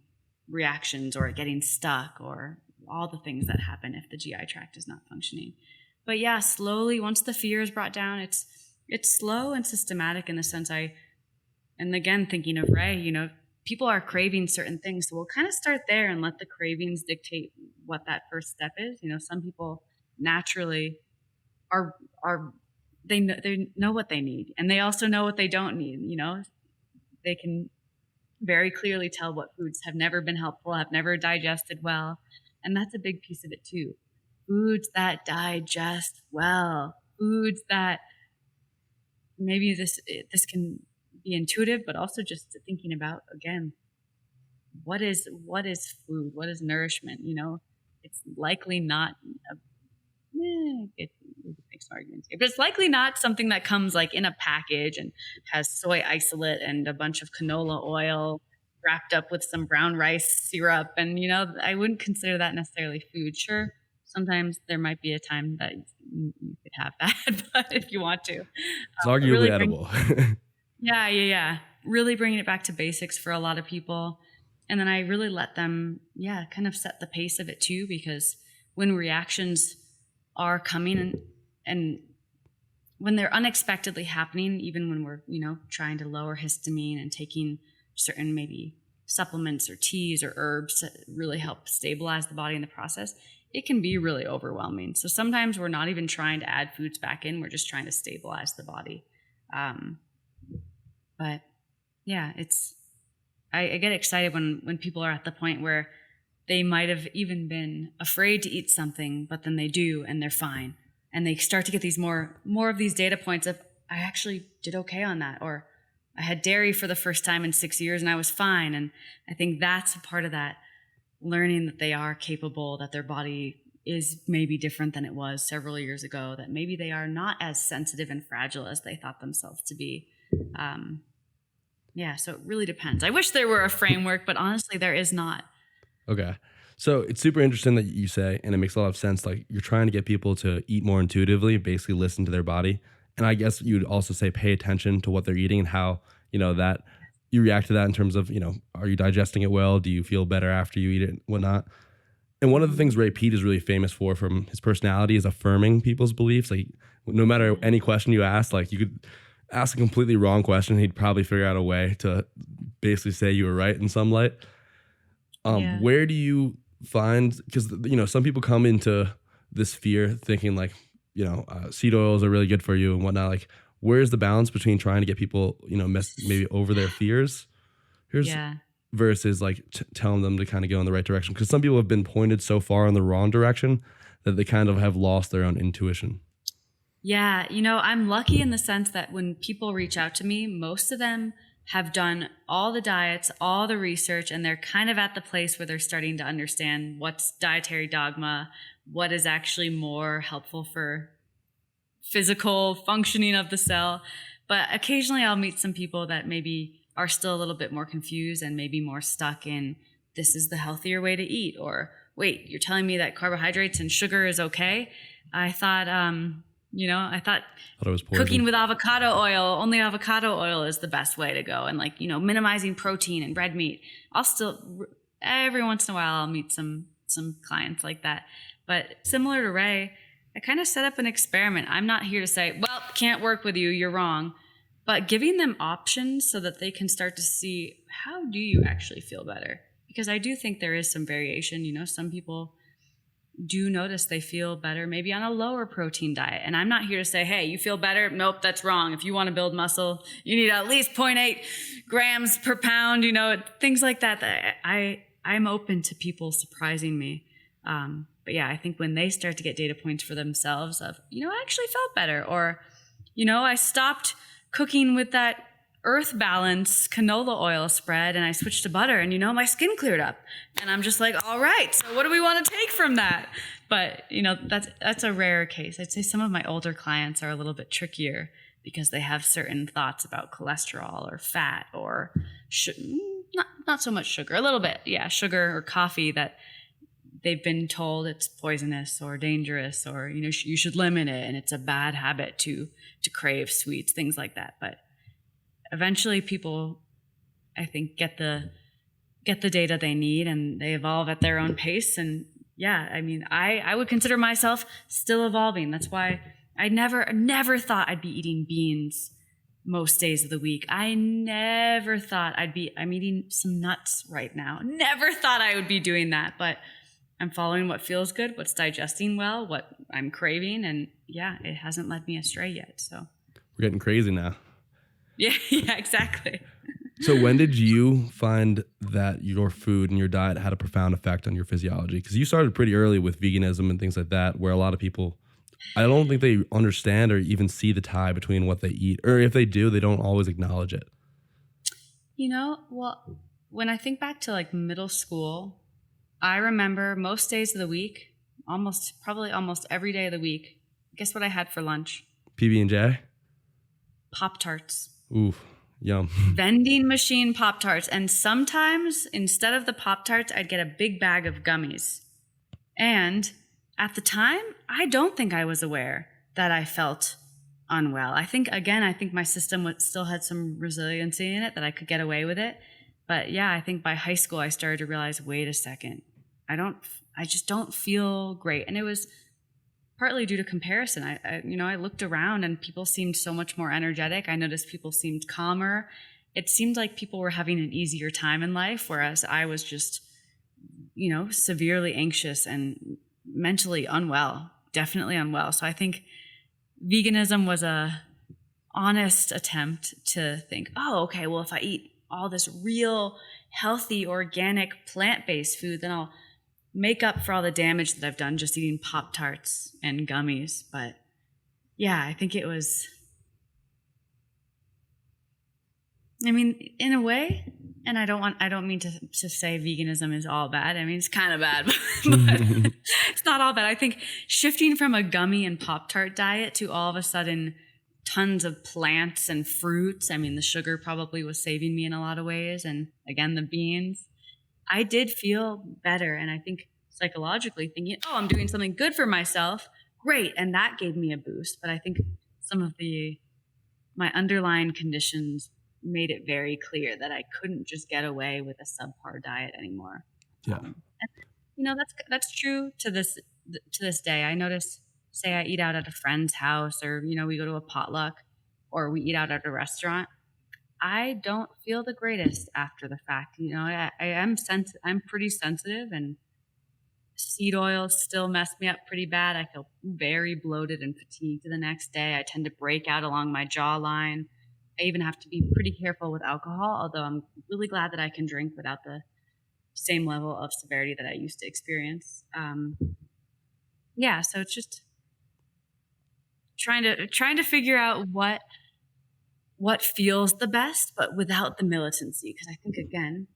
reactions or getting stuck, or all the things that happen if the GI tract is not functioning. But slowly, once the fear is brought down, it's slow and systematic in the sense and again, thinking of Ray, people are craving certain things. So we'll kind of start there and let the cravings dictate what that first step is. Some people naturally they know what they need, and they also know what they don't need. They can very clearly tell what foods have never been helpful, have never digested well. And that's a big piece of it too. Foods that digest well, foods that maybe this can be intuitive, but also just thinking about, again, what is food? What is nourishment? It's likely not it makes arguments here, but it's likely not something that comes like in a package and has soy isolate and a bunch of canola oil wrapped up with some brown rice syrup. And, I wouldn't consider that necessarily food. Sure, sometimes there might be a time that you could have that, but if you want to. It's arguably edible. Yeah. really bringing it back to basics for a lot of people. And then I really let them, kind of set the pace of it too, because when reactions are coming and when they're unexpectedly happening, even when we're, trying to lower histamine and taking certain maybe supplements or teas or herbs to really help stabilize the body in the process, it can be really overwhelming. So sometimes we're not even trying to add foods back in. We're just trying to stabilize the body. But yeah, I get excited when people are at the point where they might have even been afraid to eat something, but then they do and they're fine. And they start to get these more of these data points of, I actually did okay on that, or I had dairy for the first time in 6 years and I was fine. And I think that's a part of that, learning that they are capable, that their body is maybe different than it was several years ago, that maybe they are not as sensitive and fragile as they thought themselves to be. So it really depends. I wish there were a framework, but honestly, there is not. Okay. So it's super interesting that you say, and it makes a lot of sense, like you're trying to get people to eat more intuitively, basically listen to their body. And I guess you'd also say pay attention to what they're eating and how, that you react to that in terms of, are you digesting it well? Do you feel better after you eat it and whatnot? And one of the things Ray Pete is really famous for from his personality is affirming people's beliefs. Like no matter any question you ask, like you could ask a completely wrong question, he'd probably figure out a way to basically say you were right in some light. Where do you find, because some people come into this fear thinking like seed oils are really good for you and whatnot, like where's the balance between trying to get people maybe over their fears versus like telling them to kind of go in the right direction, because some people have been pointed so far in the wrong direction that they kind of have lost their own intuition. I'm lucky in the sense that when people reach out to me, most of them have done all the diets, all the research, and they're kind of at the place where they're starting to understand what's dietary dogma, what is actually more helpful for physical functioning of the cell. But occasionally I'll meet some people that maybe are still a little bit more confused and maybe more stuck in, this is the healthier way to eat, or wait, you're telling me that carbohydrates and sugar is okay? I thought it was cooking with avocado oil, only avocado oil is the best way to go. And minimizing protein and red meat. I'll still, every once in a while, I'll meet some clients like that. But similar to Ray, I kind of set up an experiment. I'm not here to say, well, can't work with you, you're wrong. But giving them options so that they can start to see, how do you actually feel better? Because I do think there is some variation. Some people do notice they feel better maybe on a lower protein diet. And I'm not here to say, hey, you feel better? Nope, that's wrong. If you want to build muscle, you need at least 0.8 grams per pound, things like that. I'm open to people surprising me. But I think when they start to get data points for themselves of, I actually felt better, or, I stopped cooking with that Earth Balance canola oil spread and I switched to butter and, my skin cleared up. And I'm just like, all right, so what do we want to take from that? But, that's a rare case. I'd say some of my older clients are a little bit trickier because they have certain thoughts about cholesterol or fat or not so much sugar, a little bit. Yeah, sugar or coffee that they've been told it's poisonous or dangerous, or, you should limit it and it's a bad habit to crave sweets, things like that. But eventually people, I think, get the data they need and they evolve at their own pace. And I would consider myself still evolving. That's why I never thought I'd be eating beans most days of the week. I never thought I'm eating some nuts right now. Never thought I would be doing that, but I'm following what feels good, what's digesting well, what I'm craving. And it hasn't led me astray yet. So we're getting crazy now. Yeah, exactly. So when did you find that your food and your diet had a profound effect on your physiology? Because you started pretty early with veganism and things like that, where a lot of people, I don't think they understand or even see the tie between what they eat. Or if they do, they don't always acknowledge it. Well, when I think back to middle school, I remember most days of the week, probably almost every day of the week, guess what I had for lunch? PB&J? Pop-Tarts. Ooh, yum. Vending machine Pop-Tarts. And sometimes, instead of the Pop-Tarts, I'd get a big bag of gummies. And at the time, I don't think I was aware that I felt unwell. I think my system still had some resiliency in it that I could get away with it. But yeah, I think by high school, I started to realize, wait a second, I just don't feel great. And it was partly due to comparison. I looked around and people seemed so much more energetic. I noticed people seemed calmer. It seemed like people were having an easier time in life, whereas I was just, severely anxious and mentally unwell, definitely unwell. So I think veganism was a honest attempt to think, oh, okay, well, if I eat all this real, healthy, organic, plant-based food, then I'll make up for all the damage that I've done just eating Pop-Tarts and gummies. But yeah, I think it was, in a way, and I don't mean to say veganism is all bad. It's kind of bad, but it's not all bad. I think shifting from a gummy and Pop-Tart diet to all of a sudden tons of plants and fruits. The sugar probably was saving me in a lot of ways. And again, the beans, I did feel better. And I think psychologically thinking, oh, I'm doing something good for myself. Great. And that gave me a boost. But I think some of my underlying conditions made it very clear that I couldn't just get away with a subpar diet anymore. Yeah. That's true to this day. I notice, say I eat out at a friend's house, or, we go to a potluck, or we eat out at a restaurant, I don't feel the greatest after the fact. I'm pretty sensitive, and seed oils still mess me up pretty bad. I feel very bloated and fatigued the next day. I tend to break out along my jawline. I even have to be pretty careful with alcohol, although I'm really glad that I can drink without the same level of severity that I used to experience. So it's just trying to figure out what feels the best, but without the militancy. Because I think, again,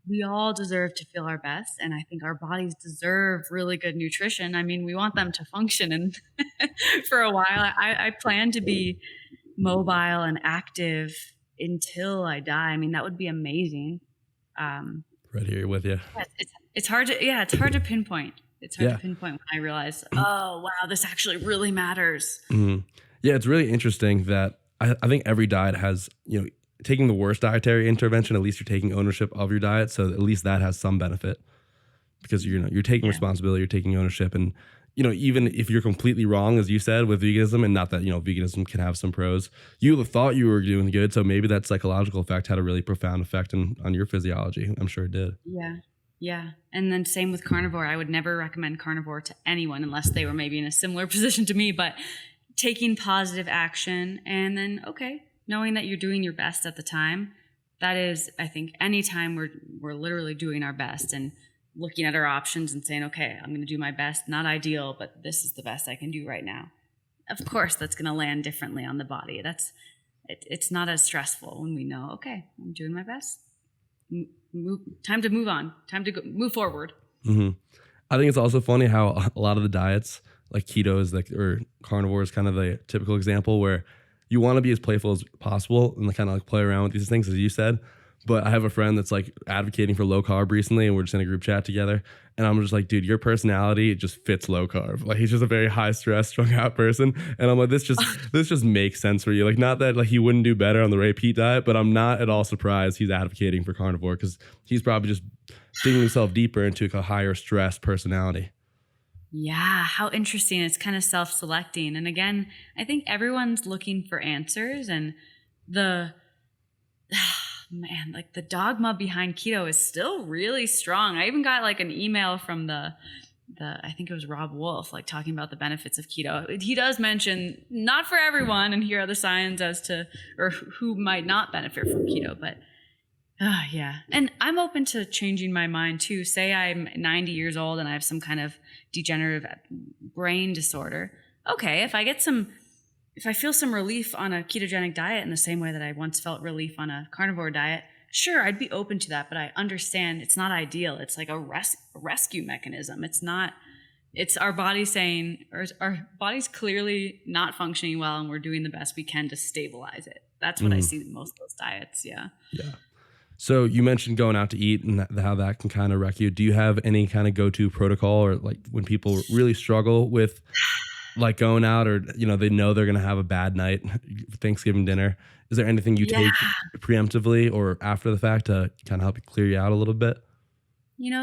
we all deserve to feel our best, and I think our bodies deserve really good nutrition. We want them to function, and for a while, I plan to be mobile and active until I die. That would be amazing. Right here with you. It's hard to pinpoint. It's hard to pinpoint when I realize, oh, wow, this actually really matters. Mm-hmm. Yeah, it's really interesting that I think every diet has, taking the worst dietary intervention, at least you're taking ownership of your diet. So at least that has some benefit, because you're taking responsibility, you're taking ownership. And, even if you're completely wrong, as you said, with veganism, and not that, veganism can have some pros, you thought you were doing good. So maybe that psychological effect had a really profound effect on your physiology. I'm sure it did. Yeah. And then same with carnivore. I would never recommend carnivore to anyone unless they were maybe in a similar position to me, but taking positive action, and then, knowing that you're doing your best at the time. That is, I think, anytime we're literally doing our best and looking at our options and saying, okay, I'm going to do my best. Not ideal, but this is the best I can do right now. Of course, that's going to land differently on the body. It's not as stressful when we know, okay, I'm doing my best. Time to move on. Time to move forward. Mm-hmm. I think it's also funny how a lot of the diets, like keto or carnivore, is kind of the typical example where you want to be as playful as possible and kind of play around with these things, as you said. But I have a friend that's advocating for low carb recently, and we're just in a group chat together. And I'm just like, dude, your personality just fits low carb. He's just a very high stress, strung out person. And I'm like, this just makes sense for you. Not that he wouldn't do better on the repeat diet, but I'm not at all surprised he's advocating for carnivore, because he's probably just digging himself deeper into a higher stress personality. Yeah, how interesting. It's kind of self-selecting. And again, I think everyone's looking for answers, and the dogma behind keto is still really strong. I even got an email from the I think it was Rob Wolf, talking about the benefits of keto. He does mention not for everyone, and here are the signs as to, or who might not benefit from keto, but yeah. And I'm open to changing my mind too. Say I'm 90 years old and I have some kind of degenerative brain disorder. Okay, if I feel some relief on a ketogenic diet in the same way that I once felt relief on a carnivore diet, sure, I'd be open to that, but I understand it's not ideal. It's like a rescue mechanism. It's our body saying, or our body's clearly not functioning well, and we're doing the best we can to stabilize it. That's what I see in most of those diets. Yeah. So you mentioned going out to eat and how that can kind of wreck you. Do you have any kind of go-to protocol, or when people really struggle with like going out, or they know they're gonna have a bad night, Thanksgiving dinner. Is there anything you Yeah. take preemptively or after the fact to kind of help you clear you out a little bit?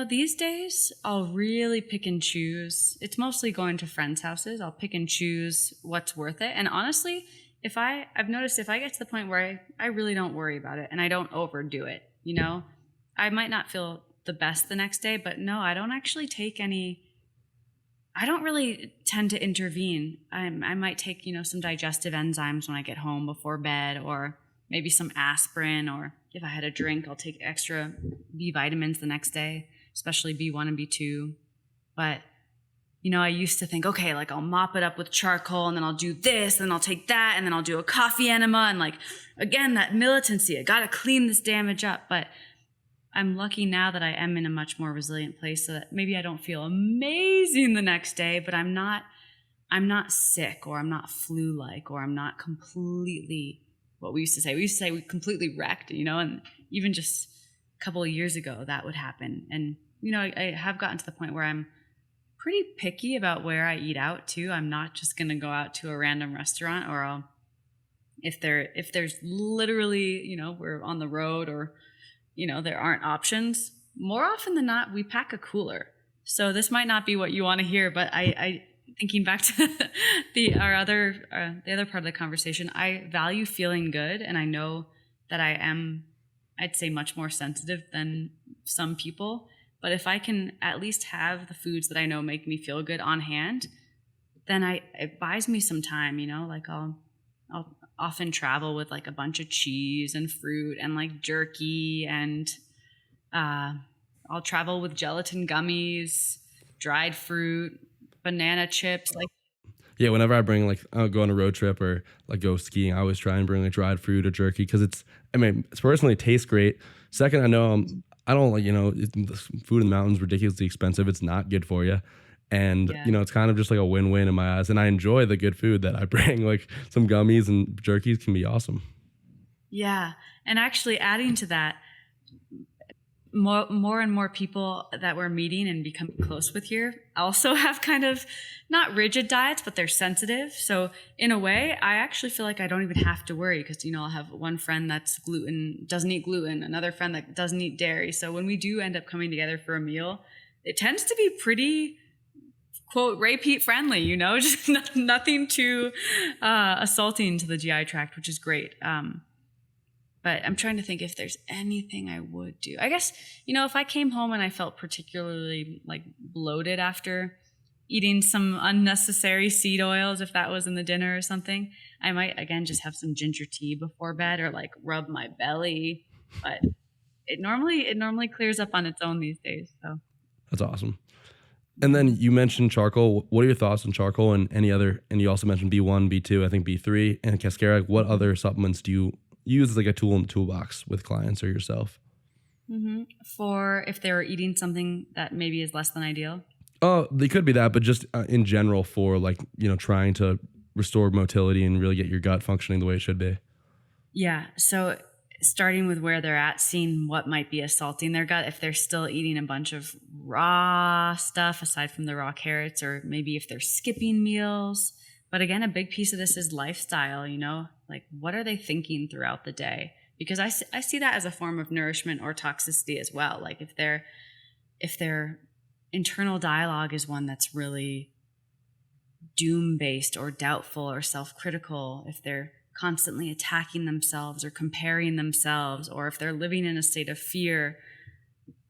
These days I'll really pick and choose. It's mostly going to friends' houses. I'll pick and choose what's worth it. And honestly, I've noticed if I get to the point where I really don't worry about it and I don't overdo it, I might not feel the best the next day, but no, I don't actually take any. I don't really tend to intervene. I might take, some digestive enzymes when I get home before bed, or maybe some aspirin, or if I had a drink, I'll take extra B vitamins the next day, especially B1 and B2. But, I used to think, okay, like I'll mop it up with charcoal and then I'll do this and then I'll take that and then I'll do a coffee enema. And like, again, that militancy, I got to clean this damage up. But I'm lucky now that I am in a much more resilient place, so that maybe I don't feel amazing the next day, but I'm not sick, or I'm not flu-like, or I'm not completely, what we used to say we completely wrecked, and even just a couple of years ago that would happen. And, I have gotten to the point where I'm pretty picky about where I eat out too. I'm not just going to go out to a random restaurant, or if there's literally, we're on the road, or there aren't options. More often than not, we pack a cooler. So this might not be what you want to hear, but I thinking back to the other part of the conversation, I value feeling good, and I know that I am, I'd say, much more sensitive than some people. But if I can at least have the foods that I know make me feel good on hand, then it buys me some time. Like I'll often travel with like a bunch of cheese and fruit and like jerky, and I'll travel with gelatin gummies, dried fruit, banana chips. Like, Yeah, whenever I bring I'll go on a road trip or like go skiing, I always try and bring like dried fruit or jerky, because it's personally it tastes great. Second, I know I don't like, food in the mountains ridiculously expensive. It's not good for you. And, yeah. it's kind of just like a win-win in my eyes. And I enjoy the good food that I bring, like some gummies and jerkies can be awesome. Yeah. And actually adding to that, more and more people that we're meeting and becoming close with here also have kind of not rigid diets, but they're sensitive. So in a way, I actually feel like I don't even have to worry, because, I'll have one friend that's doesn't eat gluten, another friend that doesn't eat dairy. So when we do end up coming together for a meal, it tends to be pretty, quote, repeat friendly, just nothing too assaulting to the GI tract, which is great. But I'm trying to think if there's anything I would do. I guess, if I came home and I felt particularly like bloated after eating some unnecessary seed oils, if that was in the dinner or something, I might, again, just have some ginger tea before bed, or like rub my belly. But it normally clears up on its own these days. So That's awesome. And then you mentioned charcoal. What are your thoughts on charcoal and and you also mentioned B1, B2, I think B3 and cascara. What other supplements do you use as like a tool in the toolbox with clients or yourself? Mm-hmm. For if they were eating something that maybe is less than ideal? Oh, they could be that, but just in general for like, trying to restore motility and really get your gut functioning the way it should be. Yeah. So starting with where they're at, seeing what might be assaulting their gut, if they're still eating a bunch of raw stuff aside from the raw carrots, or maybe if they're skipping meals. But again, a big piece of this is lifestyle, like what are they thinking throughout the day? Because I see that as a form of nourishment or toxicity as well. Like if their internal dialogue is one that's really doom-based or doubtful or self-critical, if they're constantly attacking themselves or comparing themselves, or if they're living in a state of fear,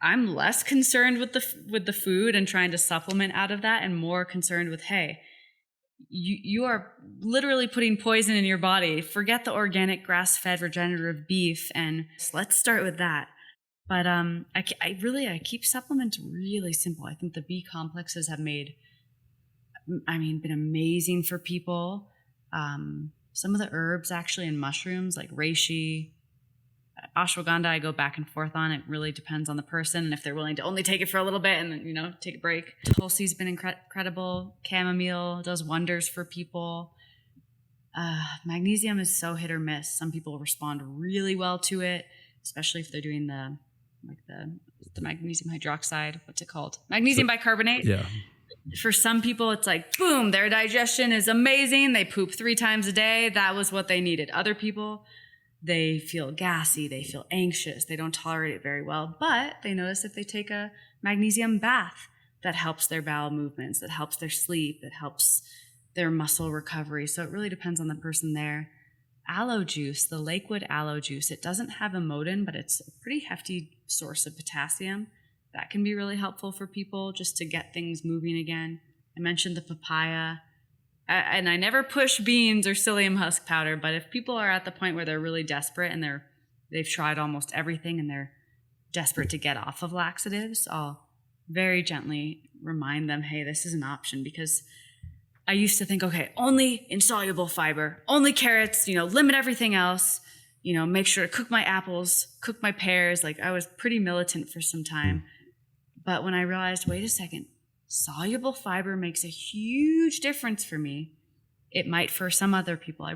I'm less concerned with the food and trying to supplement out of that, and more concerned with, hey, you are literally putting poison in your body. Forget the organic grass-fed regenerative beef, and let's start with that. But I keep supplements really simple. I think the B complexes have been amazing for people. Some of the herbs actually and mushrooms like reishi, ashwagandha, I go back and forth on. It really depends on the person and if they're willing to only take it for a little bit and then, take a break. Tulsi's been incredible. Chamomile does wonders for people. Magnesium is so hit or miss. Some people respond really well to it, especially if they're doing the magnesium hydroxide. What's it called? Magnesium bicarbonate. Yeah. For some people, it's like, boom, their digestion is amazing. They poop 3 times a day. That was what they needed. Other people, they feel gassy. They feel anxious. They don't tolerate it very well. But they notice if they take a magnesium bath, that helps their bowel movements, that helps their sleep, that helps their muscle recovery. So it really depends on the person there. Aloe juice, the Lakewood aloe juice, it doesn't have amodin, but it's a pretty hefty source of potassium. That can be really helpful for people just to get things moving again. I mentioned the papaya. And I never push beans or psyllium husk powder, but if people are at the point where they're really desperate and they've tried almost everything and they're desperate to get off of laxatives, I'll very gently remind them, hey, this is an option. Because I used to think, okay, only insoluble fiber, only carrots, limit everything else, make sure to cook my apples, cook my pears. Like, I was pretty militant for some time. But when I realized, wait a second, soluble fiber makes a huge difference for me. It might for some other people. I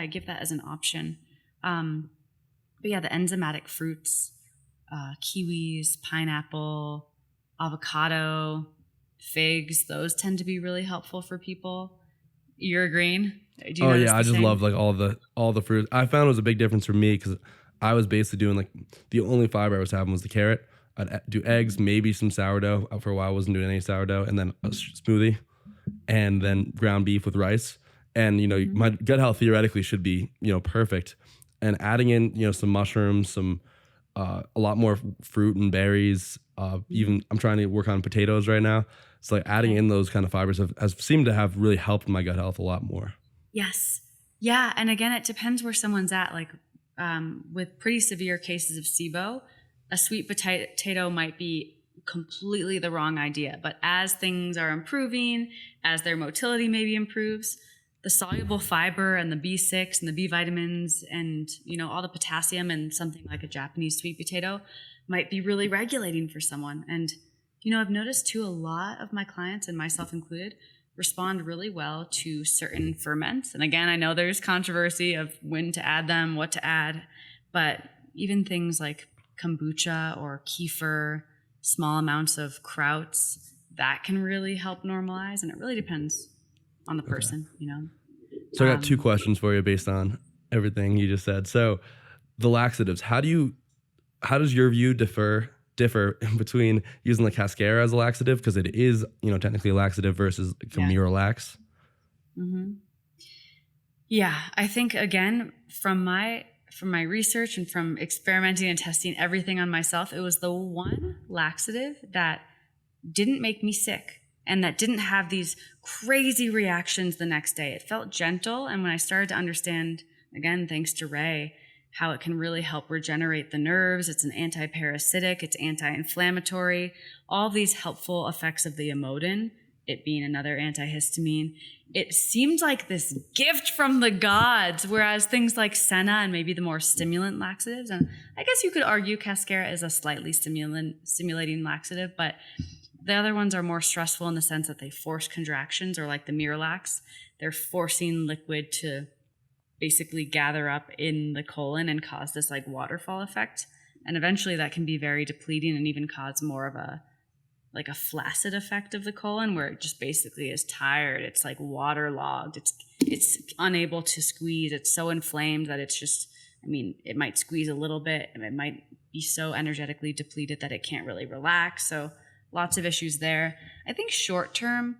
give that as an option. But yeah, the enzymatic fruits, kiwis, pineapple, avocado, figs, those tend to be really helpful for people. You're agreeing? Do you Oh yeah, I just same? love like all the fruits. I found it was a big difference for me because I was basically doing like the only fiber I was having was the carrot. I'd do eggs, maybe some sourdough. For a while, I wasn't doing any sourdough, and then a smoothie, and then ground beef with rice. And my gut health theoretically should be perfect. And adding in some mushrooms, some a lot more fruit and berries. Even I'm trying to work on potatoes right now. So like adding in those kind of fibers has seemed to have really helped my gut health a lot more. Yes. Yeah. And again, it depends where someone's at. Like with pretty severe cases of SIBO, a sweet potato might be completely the wrong idea. But as things are improving, as their motility maybe improves, the soluble fiber and the B6 and the B vitamins and, all the potassium and something like a Japanese sweet potato might be really regulating for someone. And, I've noticed too, a lot of my clients, and myself included, respond really well to certain ferments. And again, I know there's controversy of when to add them, what to add, but even things like kombucha or kefir, small amounts of krauts, that can really help normalize. And it really depends on the person, So I got 2 questions for you based on everything you just said. So the laxatives, how does your view differ between using the cascara as a laxative, because it is, technically a laxative, versus Miralax? Mm-hmm. Yeah, I think again, from my research and from experimenting and testing everything on myself, it was the one laxative that didn't make me sick and that didn't have these crazy reactions the next day. It felt gentle. And when I started to understand, again, thanks to Ray, how it can really help regenerate the nerves, it's an anti-parasitic, it's anti-inflammatory, all these helpful effects of the amodin, it being another antihistamine, it seemed like this gift from the gods, whereas things like senna and maybe the more stimulant laxatives, and I guess you could argue cascara is a slightly stimulating laxative, but the other ones are more stressful in the sense that they force contractions, or like the Miralax, they're forcing liquid to basically gather up in the colon and cause this like waterfall effect. And eventually that can be very depleting and even cause more of a flaccid effect of the colon, where it just basically is tired. It's like waterlogged. It's unable to squeeze. It's so inflamed that it's just, it might squeeze a little bit and it might be so energetically depleted that it can't really relax. So lots of issues there. I think short term,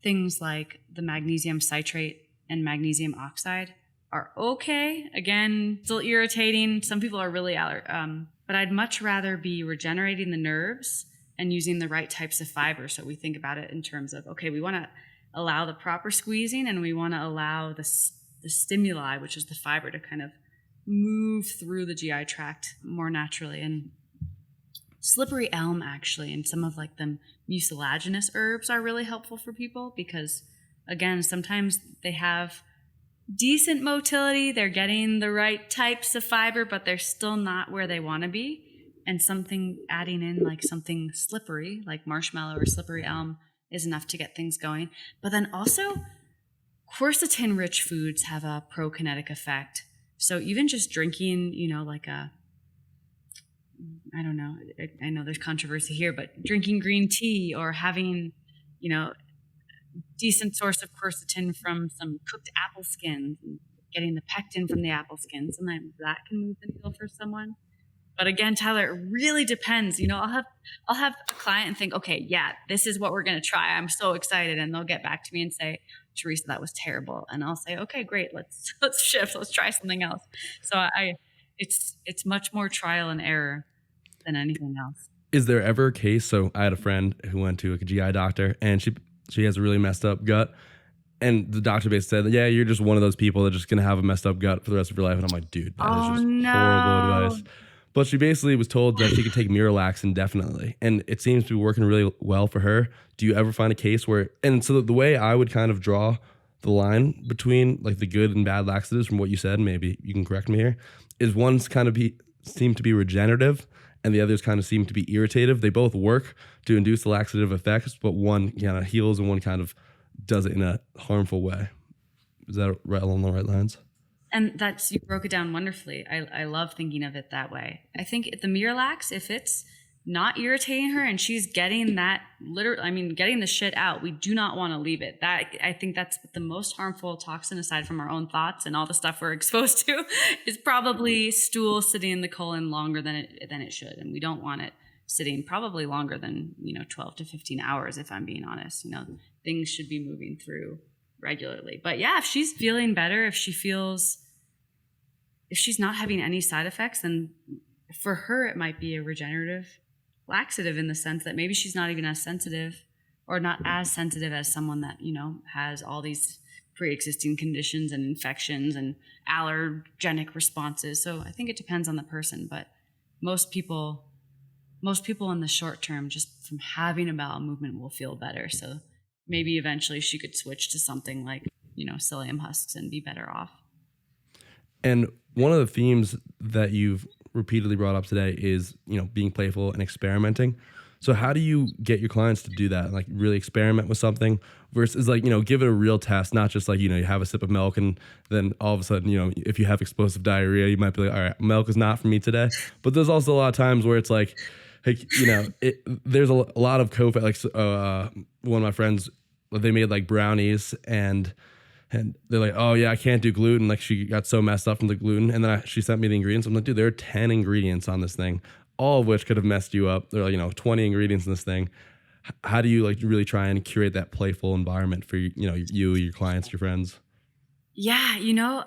things like the magnesium citrate and magnesium oxide are okay. Again, still irritating. Some people are really but I'd much rather be regenerating the nerves and using the right types of fiber. So we think about it in terms of, okay, we want to allow the proper squeezing and we want to allow the stimuli, which is the fiber, to kind of move through the GI tract more naturally. And slippery elm, actually, and some of like the mucilaginous herbs are really helpful for people because, again, sometimes they have decent motility, they're getting the right types of fiber, but they're still not where they want to be. And adding in like something slippery, like marshmallow or slippery elm, is enough to get things going. But then also, quercetin-rich foods have a prokinetic effect. So even just drinking, I know there's controversy here, but drinking green tea or having, decent source of quercetin from some cooked apple skins, and getting the pectin from the apple skin. Sometimes that can move the needle for someone. But again, Tyler, it really depends. I'll have a client and think, okay, yeah, this is what we're going to try. I'm so excited. And they'll get back to me and say, Theresa, that was terrible. And I'll say, okay, great. Let's shift. Let's try something else. So it's much more trial and error than anything else. Is there ever a case? So I had a friend who went to a GI doctor, and she has a really messed up gut. And the doctor basically said, yeah, you're just one of those people that's just going to have a messed up gut for the rest of your life. And I'm like, dude, that is just horrible advice. But she basically was told that she could take Miralax indefinitely. And it seems to be working really well for her. Do you ever find a case where, and so the way I would kind of draw the line between like the good and bad laxatives from what you said, maybe you can correct me here, is one's kind of seem to be regenerative and the others kind of seem to be irritative. They both work to induce the laxative effects, but one kind of heals and one kind of does it in a harmful way. Is that right along the right lines? And you broke it down wonderfully. I love thinking of it that way. I think the Miralax, if it's not irritating her and she's getting that getting the shit out, we do not want to leave it. I think that's the most harmful toxin aside from our own thoughts and all the stuff we're exposed to is probably stool sitting in the colon longer than it should. And we don't want it sitting probably longer than, 12 to 15 hours, if I'm being honest. Things should be moving through regularly. But yeah, if she's feeling better, if she's not having any side effects, then for her, it might be a regenerative laxative in the sense that maybe she's not even as sensitive or not as sensitive as someone that, has all these pre-existing conditions and infections and allergenic responses. So I think it depends on the person, but most people in the short term, just from having a bowel movement, will feel better. So maybe eventually she could switch to something like, psyllium husks and be better off. And one of the themes that you've repeatedly brought up today is, being playful and experimenting. So how do you get your clients to do that? Like really experiment with something versus like, give it a real test, not just like, you have a sip of milk and then all of a sudden, if you have explosive diarrhea, you might be like, all right, milk is not for me today. But there's also a lot of times where it's like, there's a lot of one of my friends, they made like brownies and they're like, oh yeah, I can't do gluten. Like she got so messed up from the gluten. And then she sent me the ingredients. I'm like, dude, there are 10 ingredients on this thing, all of which could have messed you up. There are 20 ingredients in this thing. How do you like really try and curate that playful environment for your clients, your friends? Yeah,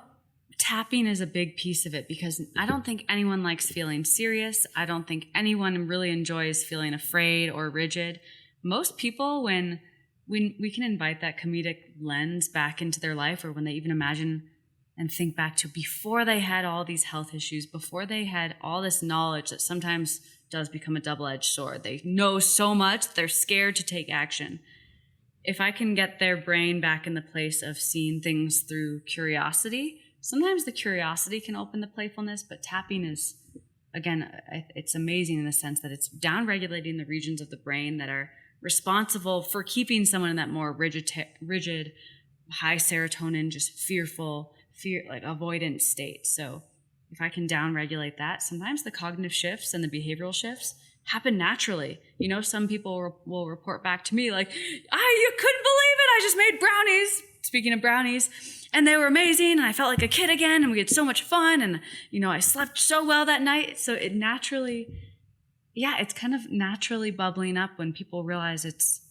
tapping is a big piece of it because I don't think anyone likes feeling serious. I don't think anyone really enjoys feeling afraid or rigid. Most people, when we can invite that comedic lens back into their life, or when they even imagine and think back to before they had all these health issues, before they had all this knowledge that sometimes does become a double-edged sword. They know so much, they're scared to take action. If I can get their brain back in the place of seeing things through curiosity, sometimes the curiosity can open the playfulness, but tapping is, again, it's amazing in the sense that it's down-regulating the regions of the brain that are responsible for keeping someone in that more rigid, high serotonin, just fear, like avoidant state. So if I can down-regulate that, sometimes the cognitive shifts and the behavioral shifts happen naturally. Some people will report back to me like, you couldn't believe it. I just made brownies. Speaking of brownies, and they were amazing. And I felt like a kid again. And we had so much fun. And, I slept so well that night. So it naturally, it's kind of naturally bubbling up when people realize it's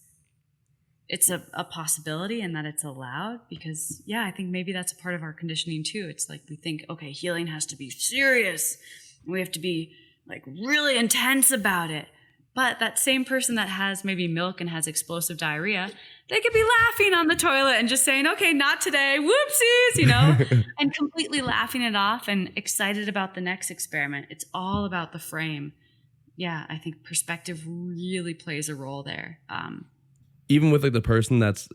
a possibility and that it's allowed because, I think maybe that's a part of our conditioning too. It's like we think, okay, healing has to be serious. We have to be like really intense about it. But that same person that has maybe milk and has explosive diarrhea, they could be laughing on the toilet and just saying, okay, not today, whoopsies, and completely laughing it off and excited about the next experiment. It's all about the frame. Yeah, I think perspective really plays a role there. Even with like the person that's,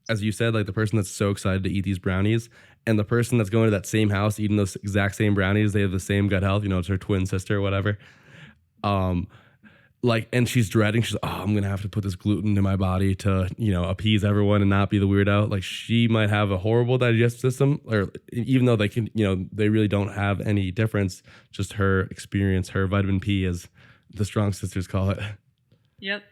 as you said, like the person that's so excited to eat these brownies and the person that's going to that same house eating those exact same brownies, they have the same gut health, it's her twin sister or whatever. And she's dreading, she's like, I'm going to have to put this gluten in my body to, appease everyone and not be the weirdo. Like she might have a horrible digestive system, or even though they can, they really don't have any difference, just her experience, her vitamin P, as the strong sisters call it. Yep.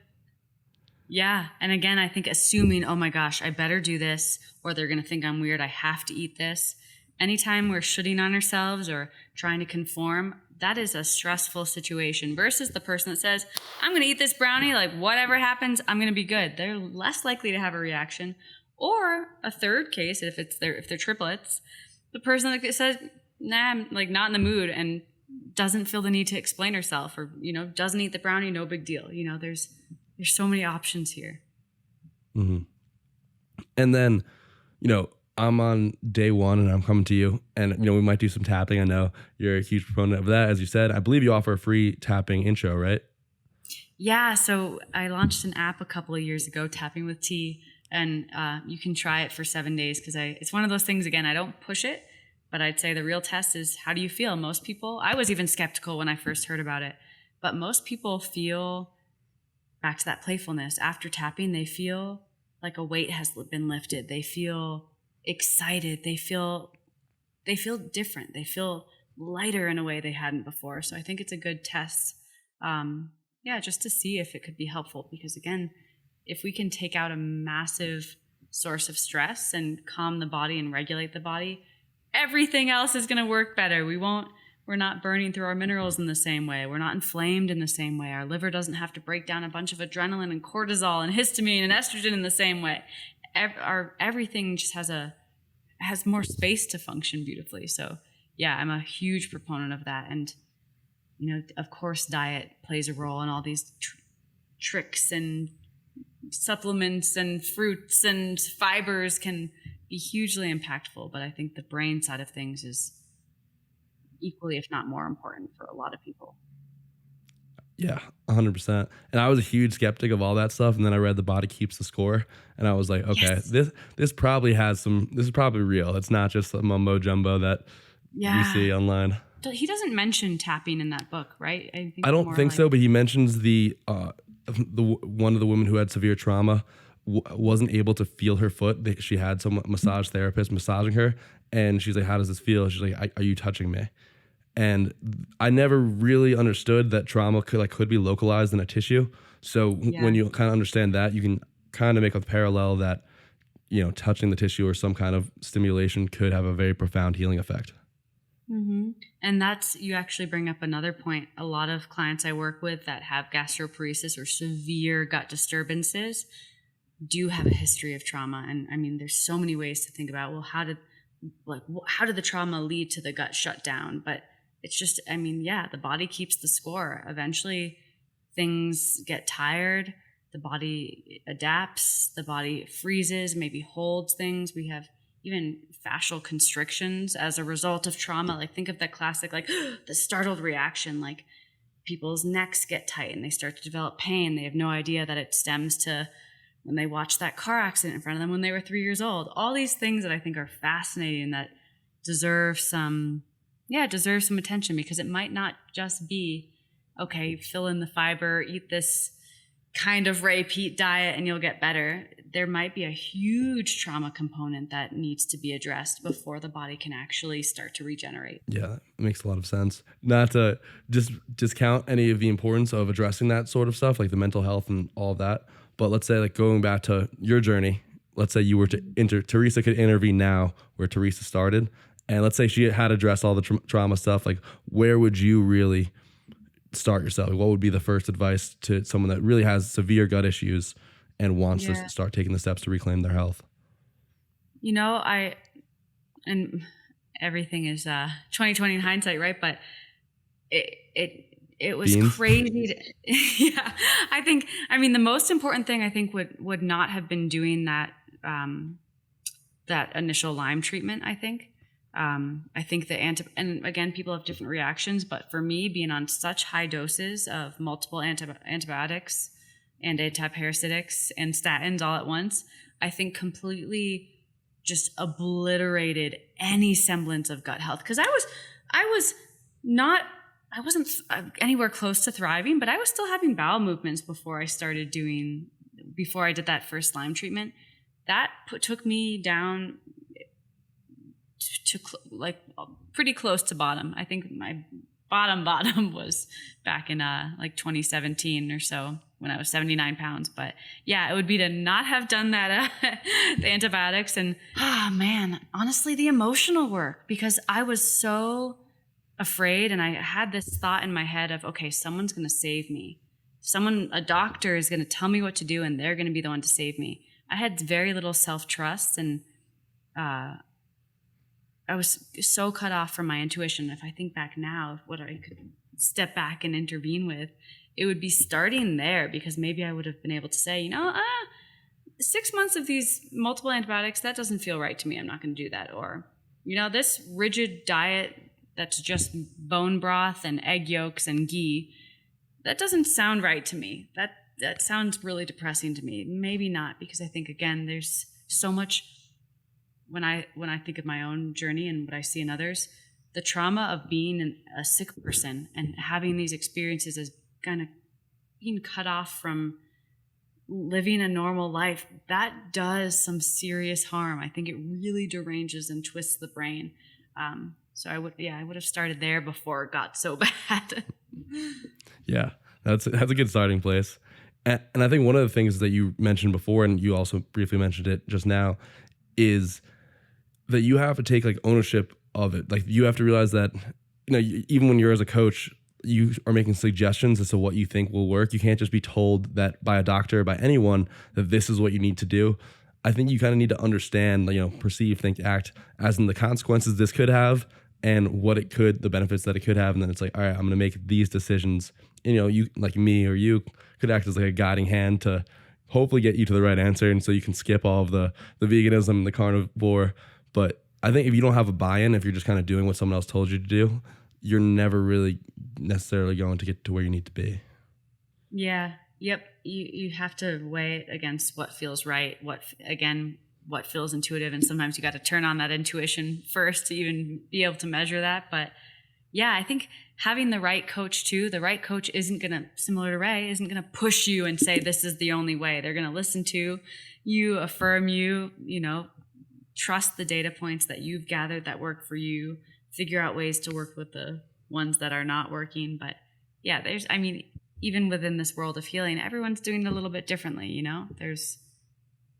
Yeah. And again, I think assuming, oh my gosh, I better do this or they're going to think I'm weird. I have to eat this. Anytime we're shitting on ourselves or trying to conform, that is a stressful situation versus the person that says, I'm going to eat this brownie. Like whatever happens, I'm going to be good. They're less likely to have a reaction. Or a third case, if they're triplets, the person that says, nah, I'm like not in the mood and doesn't feel the need to explain herself or, doesn't eat the brownie, no big deal. There's so many options here. Mm-hmm. And then, I'm on day one and I'm coming to you and, we might do some tapping. I know you're a huge proponent of that. As you said, I believe you offer a free tapping intro, right? Yeah. So I launched an app a couple of years ago, Tapping with Tea, and you can try it for 7 days because it's one of those things, again, I don't push it, but I'd say the real test is how do you feel? Most people, I was even skeptical when I first heard about it, but most people feel, back to that playfulness, after tapping, they feel like a weight has been lifted. They feel excited. They feel different. They feel lighter in a way they hadn't before. So I think it's a good test. Just to see if it could be helpful. Because again, if we can take out a massive source of stress and calm the body and regulate the body, everything else is going to work better. We're not burning through our minerals in the same way. We're not inflamed in the same way. Our liver doesn't have to break down a bunch of adrenaline and cortisol and histamine and estrogen in the same way. Everything just has more space to function beautifully. So yeah, I'm a huge proponent of that. And, of course, diet plays a role in all these tricks, and supplements and fruits and fibers can be hugely impactful. But I think the brain side of things is equally, if not more important for a lot of people. Yeah, 100%. And I was a huge skeptic of all that stuff. And then I read The Body Keeps the Score. And I was like, okay, Yes. this probably this is probably real. It's not just a mumbo jumbo that we see online. He doesn't mention tapping in that book, right? I don't think so, but he mentions the one of the women who had severe trauma wasn't able to feel her foot. She had some massage therapist massaging her. And she's like, how does this feel? She's like, are you touching me? And I never really understood that trauma could be localized in a tissue. So when you kind of understand that, you can kind of make a parallel that, touching the tissue or some kind of stimulation could have a very profound healing effect. Mm-hmm. And you actually bring up another point. A lot of clients I work with that have gastroparesis or severe gut disturbances do have a history of trauma. And I mean, there's so many ways to think about, well, how did the trauma lead to the gut shutdown? But it's just, the body keeps the score. Eventually things get tired, the body adapts, the body freezes, maybe holds things. We have even fascial constrictions as a result of trauma. Like think of that classic, the startled reaction, like people's necks get tight and they start to develop pain. They have no idea that it stems to when they watched that car accident in front of them when they were 3 years old. All these things that I think are fascinating that deserve some attention, because it might not just be, okay, fill in the fiber, eat this kind of Ray Peat diet and you'll get better. There might be a huge trauma component that needs to be addressed before the body can actually start to regenerate. Yeah, that makes a lot of sense. Not to just discount any of the importance of addressing that sort of stuff, like the mental health and all of that. But let's say, going back to your journey, let's say you were to Theresa could intervene now where Theresa started. And let's say she had addressed all the trauma stuff. Where would you really start yourself? What would be the first advice to someone that really has severe gut issues and wants to start taking the steps to reclaim their health? And everything is 2020 in hindsight, right? But it was crazy. The most important thing I think would not have been doing that initial Lyme treatment. I think and again, people have different reactions, but for me, being on such high doses of multiple antibiotics and antiparasitics and statins all at once, I think completely just obliterated any semblance of gut health. Because I wasn't anywhere close to thriving, but I was still having bowel movements before I did that first Lyme treatment. That took me down to pretty close to bottom. I think my bottom was back in 2017 or so when I was 79 pounds. But yeah, it would be to not have done that, the antibiotics. And honestly, the emotional work, because I was so afraid. And I had this thought in my head of, okay, someone's going to save me. A doctor is going to tell me what to do, and they're going to be the one to save me. I had very little self-trust, and I was so cut off from my intuition. If I think back now, what I could step back and intervene with, it would be starting there, because maybe I would have been able to say, 6 months of these multiple antibiotics, that doesn't feel right to me. I'm not going to do that. Or, this rigid diet that's just bone broth and egg yolks and ghee, that doesn't sound right to me. That sounds really depressing to me. Maybe not, because I think, again, there's so much when I think of my own journey and what I see in others, the trauma of being a sick person and having these experiences as kind of being cut off from living a normal life, that does some serious harm. I think it really deranges and twists the brain. So I would have started there before it got so bad. Yeah, that's a good starting place. And I think one of the things that you mentioned before, and you also briefly mentioned it just now, is that you have to take like ownership of it. Like, you have to realize that, even when you're as a coach, you are making suggestions as to what you think will work. You can't just be told that by a doctor or by anyone that this is what you need to do. I think you kind of need to understand, perceive, think, act, as in the consequences this could have and the benefits that it could have. And then it's like, all right, I'm going to make these decisions. You, like me or you, could act as like a guiding hand to hopefully get you to the right answer. And so you can skip all of the veganism and the carnivore. But I think if you don't have a buy-in, if you're just kind of doing what someone else told you to do, you're never really necessarily going to get to where you need to be. Yeah. Yep. You have to weigh it against what feels right, what feels intuitive. And sometimes you got to turn on that intuition first to even be able to measure that. But yeah, I think having the right coach too, the right coach similar to Ray, isn't going to push you and say, this is the only way. They're going to listen to you, affirm you, trust the data points that you've gathered that work for you, figure out ways to work with the ones that are not working. But yeah, even within this world of healing, everyone's doing it a little bit differently.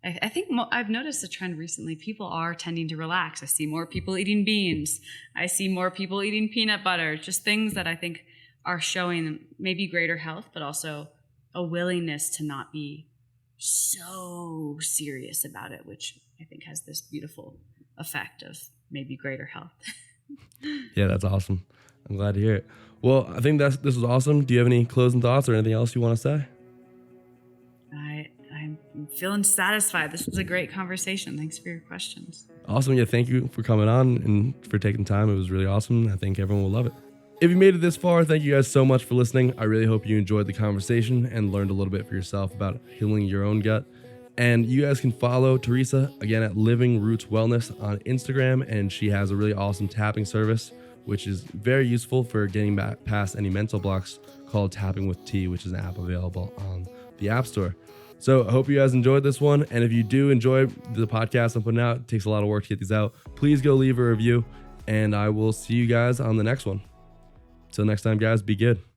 I think I've noticed a trend recently. People are tending to relax. I see more people eating beans. I see more people eating peanut butter, just things that I think are showing maybe greater health, but also a willingness to not be so serious about it, which I think has this beautiful effect of maybe greater health. Yeah, that's awesome. I'm glad to hear it. Well, I think this was awesome. Do you have any closing thoughts or anything else you want to say? I'm feeling satisfied. This was a great conversation. Thanks for your questions. Awesome. Yeah, thank you for coming on and for taking time. It was really awesome. I think everyone will love it. If you made it this far, thank you guys so much for listening. I really hope you enjoyed the conversation and learned a little bit for yourself about healing your own gut. And you guys can follow Theresa again at Living Roots Wellness on Instagram. And she has a really awesome tapping service, which is very useful for getting back past any mental blocks, called Tapping with Tea, which is an app available on the App Store. So I hope you guys enjoyed this one. And if you do enjoy the podcast I'm putting out, it takes a lot of work to get these out, please go leave a review. And I will see you guys on the next one. Till next time, guys, be good.